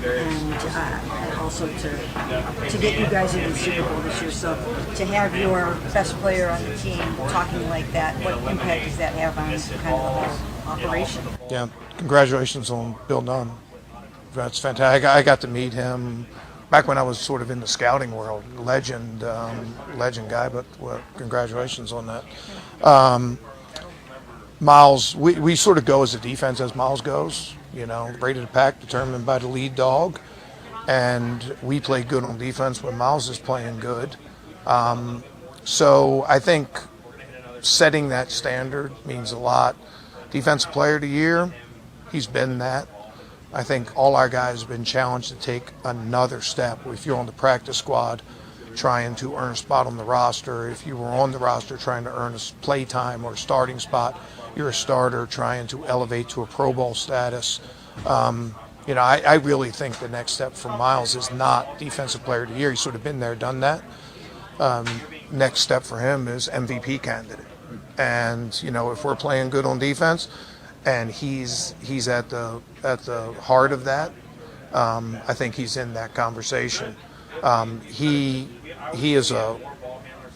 year, and also to get you guys into the Super Bowl this year. So to have your best player on the team talking like that, what impact does that have on kind of the whole operation? Yeah, congratulations on Bill Nunn. That's fantastic. I got to meet him back when I was sort of in the scouting world. Legend guy, but congratulations on that. Miles, we sort of go as a defense as Miles goes. Rated a pack determined by the lead dog, and we play good on defense when Miles is playing good. So I think setting that standard means a lot. Defensive Player of the Year, he's been that. I think all our guys have been challenged to take another step. If you're on the practice squad trying to earn a spot on the roster, if you were on the roster trying to earn a play time or a starting spot, you're a starter trying to elevate to a Pro Bowl status. I really think the next step for Miles is not Defensive Player of the Year. He's sort of been there, done that. Next step for him is MVP candidate. And, if we're playing good on defense, and he's at the heart of that, I think he's in that conversation. He is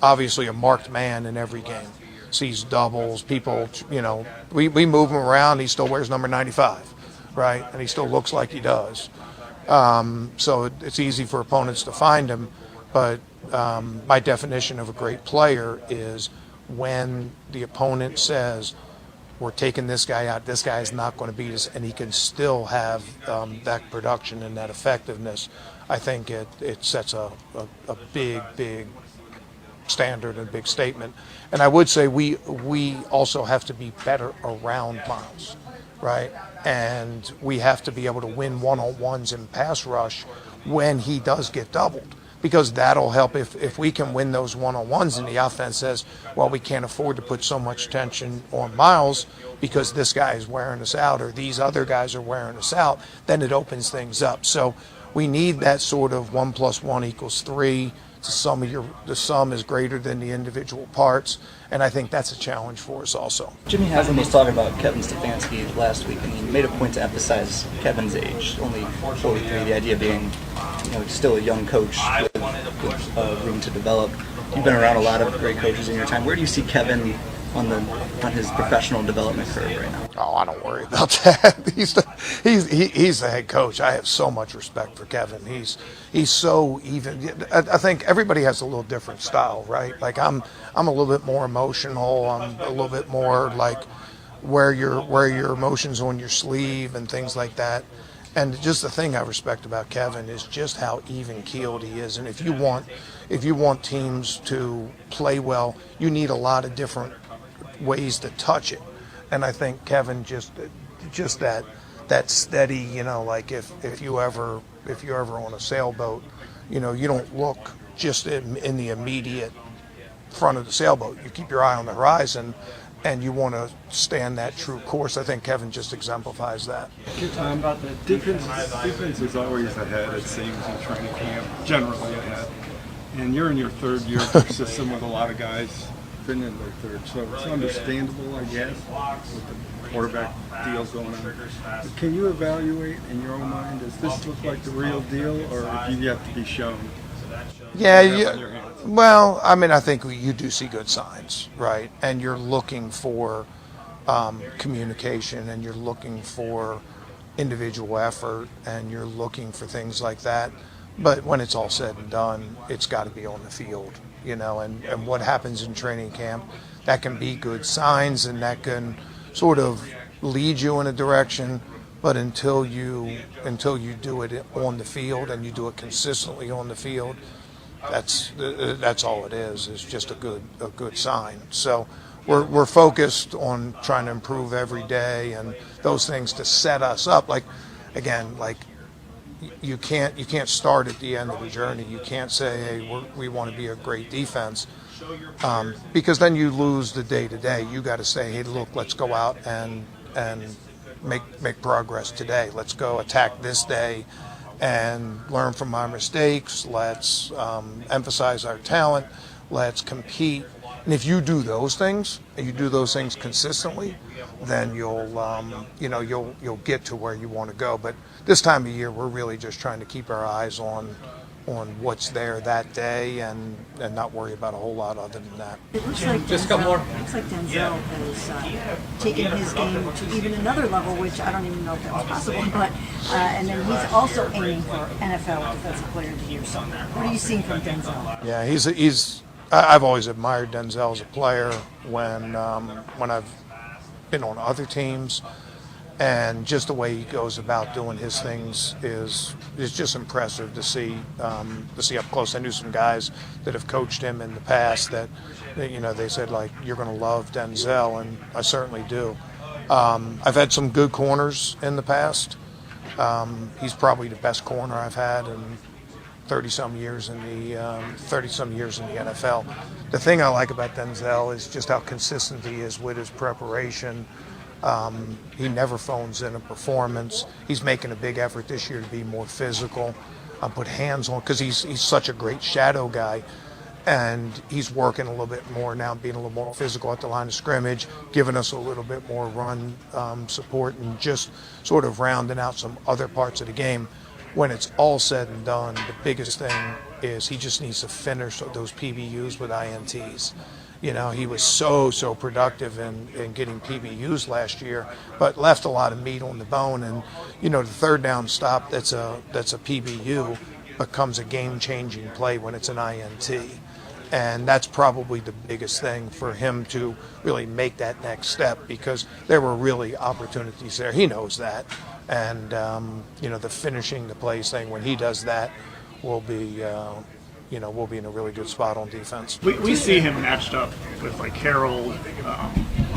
obviously a marked man in every game. Sees doubles, people, we move him around. He still wears number 95, right? And he still looks like he does. So it's easy for opponents to find him. But my definition of a great player is when the opponent says, we're taking this guy out. This guy is not going to beat us, and he can still have that production and that effectiveness. I think it sets a big standard and a big statement. And I would say we also have to be better around Miles, right? And we have to be able to win one-on-ones in pass rush when he does get doubled, because that'll help if we can win those one-on-ones and the offense says, well, we can't afford to put so much tension on Miles because this guy is wearing us out or these other guys are wearing us out, then it opens things up. So we need that sort of 1 + 1 = 3. The sum is greater than the individual parts, and I think that's a challenge for us also. Jimmy Haslam was talking about Kevin Stefanski last week, and he made a point to emphasize Kevin's age, only 43. The idea being, still a young coach with room to develop. You've been around a lot of great coaches in your time. Where do you see Kevin on his professional development curve right now? Oh, I don't worry about that. He's the head coach. I have so much respect for Kevin. He's so even. I think everybody has a little different style, right? Like I'm a little bit more emotional. I'm a little bit more like wear your emotions on your sleeve and things like that. And just the thing I respect about Kevin is just how even-keeled he is. And if you want teams to play well, you need a lot of different ways to touch it. And I think Kevin just that steady, like if you ever on a sailboat, you don't look just in the immediate front of the sailboat. You keep your eye on the horizon, and you want to stand that true course. I think Kevin just exemplifies that. About the defense is always ahead, it seems, in training camp, generally ahead. And you're in your third year of your system with a lot of guys been in their third, so it's understandable, I guess, with the quarterback deal going on. But can you evaluate in your own mind, does this look like the real deal, or do you have to be shown? Yeah. Well, I mean, I think you do see good signs, right? And you're looking for communication, and you're looking for individual effort, and you're looking for things like that. But when it's all said and done, it's got to be on the field, and what happens in training camp, that can be good signs, and that can sort of lead you in a direction. But until you do it on the field, and you do it consistently on the field, that's all it is. It's just a good sign. So we're focused on trying to improve every day, and those things to set us up. Like you can't start at the end of the journey. You can't say, hey, we want to be a great defense, because then you lose the day to day. You got to say, hey, look, let's go out and make progress today. Let's go attack this day and learn from our mistakes. Let's emphasize our talent. Let's compete. And if you do those things, and you do those things consistently, then you'll get to where you want to go. But this time of year, we're really just trying to keep our eyes on what's there that day, and not worry about a whole lot other than that. It looks like Denzel has taken his game to even another level, which I don't even know if that was possible. But and then he's also aiming for NFL Defensive Player of the Year. So what are you seeing from Denzel? Yeah, I've always admired Denzel as a player when I've been on other teams. And just the way he goes about doing his things is just impressive to see up close. I knew some guys that have coached him in the past that they said, like, you're going to love Denzel, and I certainly do. I've had some good corners in the past. He's probably the best corner I've had in 30-some years in the NFL. The thing I like about Denzel is just how consistent he is with his preparation. He never phones in a performance. He's making a big effort this year to be more physical, put hands on, because he's such a great shadow guy, and he's working a little bit more now, being a little more physical at the line of scrimmage, giving us a little bit more run support, and just sort of rounding out some other parts of the game. When it's all said and done, the biggest thing is he just needs to finish those PBUs with INTs. He was so productive in getting PBUs last year, but left a lot of meat on the bone. And the third down stop that's a PBU becomes a game-changing play when it's an INT. And that's probably the biggest thing for him to really make that next step, because there were really opportunities there. He knows that. And, the finishing the plays thing, when he does that, we'll be in a really good spot on defense. We see him matched up with like Harold,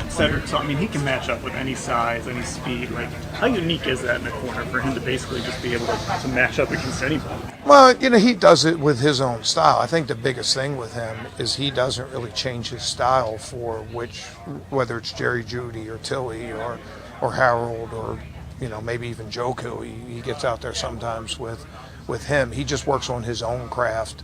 Cedric. So I mean, he can match up with any size, any speed. Like, how unique is that in the corner for him to basically just be able to match up against anybody? Well, he does it with his own style. I think the biggest thing with him is he doesn't really change his style for whether it's Jerry Jeudy or Tilly or Harold or maybe even Joku. He gets out there sometimes with him. He just works on his own craft.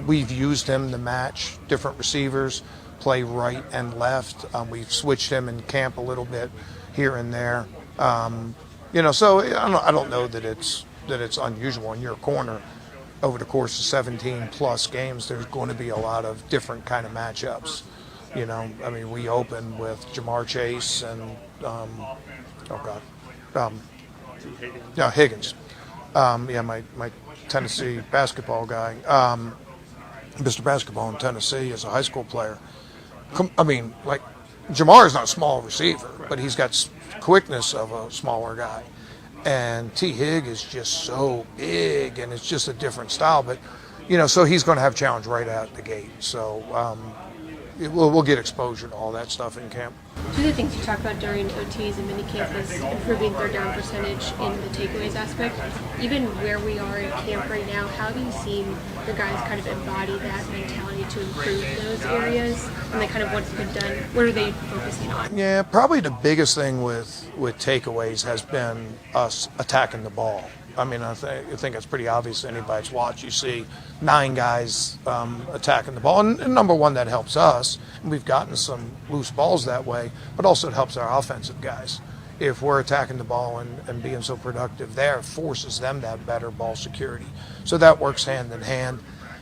We've used him to match different receivers, play right and left. We've switched him in camp a little bit here and there. So I don't know that it's unusual in your corner. Over the course of 17 plus games, there's going to be a lot of different kind of matchups. We opened with Jamar Chase and Higgins. My Tennessee basketball guy, Mr. Basketball in Tennessee, is a high school player. Jamar is not a small receiver, but he's got quickness of a smaller guy. And T. Hig is just so big, and it's just a different style. But, so he's going to have challenge right out the gate. So we'll get exposure to all that stuff in camp. Two of the things you talked about during OTs and minicamp is improving third down percentage in the takeaways aspect. Even where we are in camp right now, how have you seen your guys kind of embody that mentality to improve those areas? And then kind of what's been done, what are they focusing on? Yeah, probably the biggest thing with takeaways has been us attacking the ball. I think it's pretty obvious to anybody that's watched. You see 9 guys attacking the ball. And number one, that helps us. And we've gotten some loose balls that way, but also it helps our offensive guys. If we're attacking the ball and being so productive there, it forces them to have better ball security. So that works hand in hand.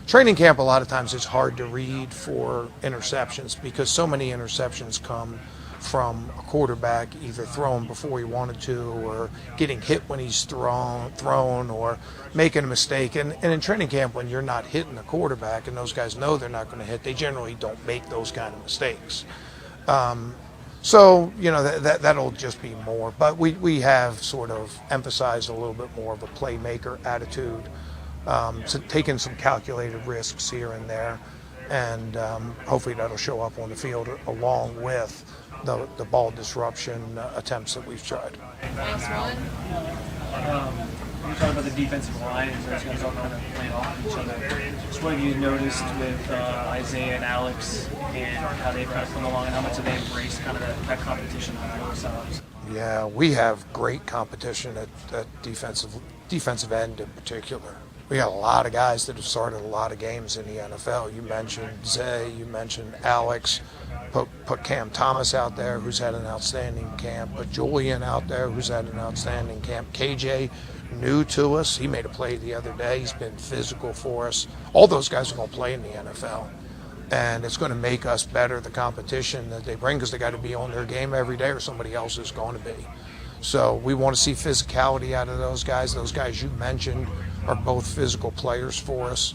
Training camp, a lot of times it's hard to read for interceptions because so many interceptions come from a quarterback either throwing before he wanted to or getting hit when he's thrown or making a mistake. And in training camp, when you're not hitting the quarterback and those guys know they're not going to hit, they generally don't make those kind of mistakes. That'll just be more. But we have sort of emphasized a little bit more of a playmaker attitude, so taking some calculated risks here and there. And hopefully that'll show up on the field along with the ball disruption attempts that we've tried. Last one. You talk about the defensive line and those guys all kind of playing off each other. Just what have you noticed with Isaiah and Alex and how they've kind of come along and how much have they embraced kind of that competition on both sides? Yeah, we have great competition at defensive end in particular. We got a lot of guys that have started a lot of games in the NFL. You mentioned Zay, you mentioned Alex, put Cam Thomas out there, who's had an outstanding camp, put Julian out there, who's had an outstanding camp. KJ, new to us, he made a play the other day. He's been physical for us. All those guys are going to play in the NFL. And it's going to make us better, the competition that they bring, because they got to be on their game every day or somebody else is going to be. So we want to see physicality out of those guys. Those guys you mentioned are both physical players for us.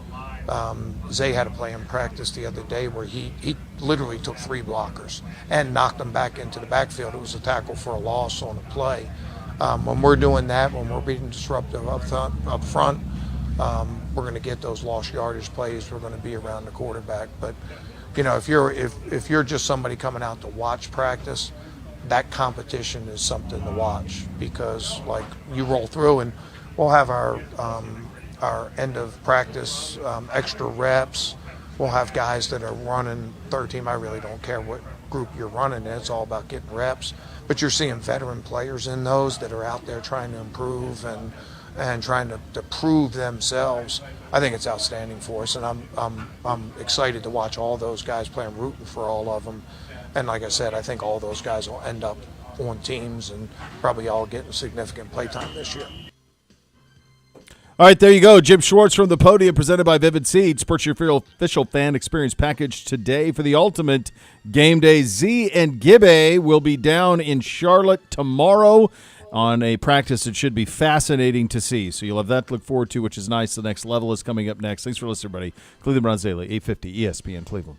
Zay had a play in practice the other day where he literally took 3 blockers and knocked them back into the backfield. It was a tackle for a loss on a play. When we're doing that, when we're being disruptive up front, we're going to get those lost yardage plays. We're going to be around the quarterback. But if you're just somebody coming out to watch practice, that competition is something to watch, because like you roll through and we'll have our end of practice extra reps. We'll have guys that are running third team. I really don't care what group you're running in. It's all about getting reps. But you're seeing veteran players in those that are out there trying to improve and trying to prove themselves. I think it's outstanding for us, and I'm excited to watch all those guys play. I'm rooting for all of them. And like I said, I think all those guys will end up on teams and probably all getting significant play time this year. All right, there you go. Jim Schwartz from the podium, presented by Vivid Seats. Purchase your official fan experience package today for the ultimate game day. Z and Gibbe will be down in Charlotte tomorrow on a practice that should be fascinating to see. So you'll have that to look forward to, which is nice. The next level is coming up next. Thanks for listening, everybody. Cleveland Browns Daily, 850 ESPN Cleveland.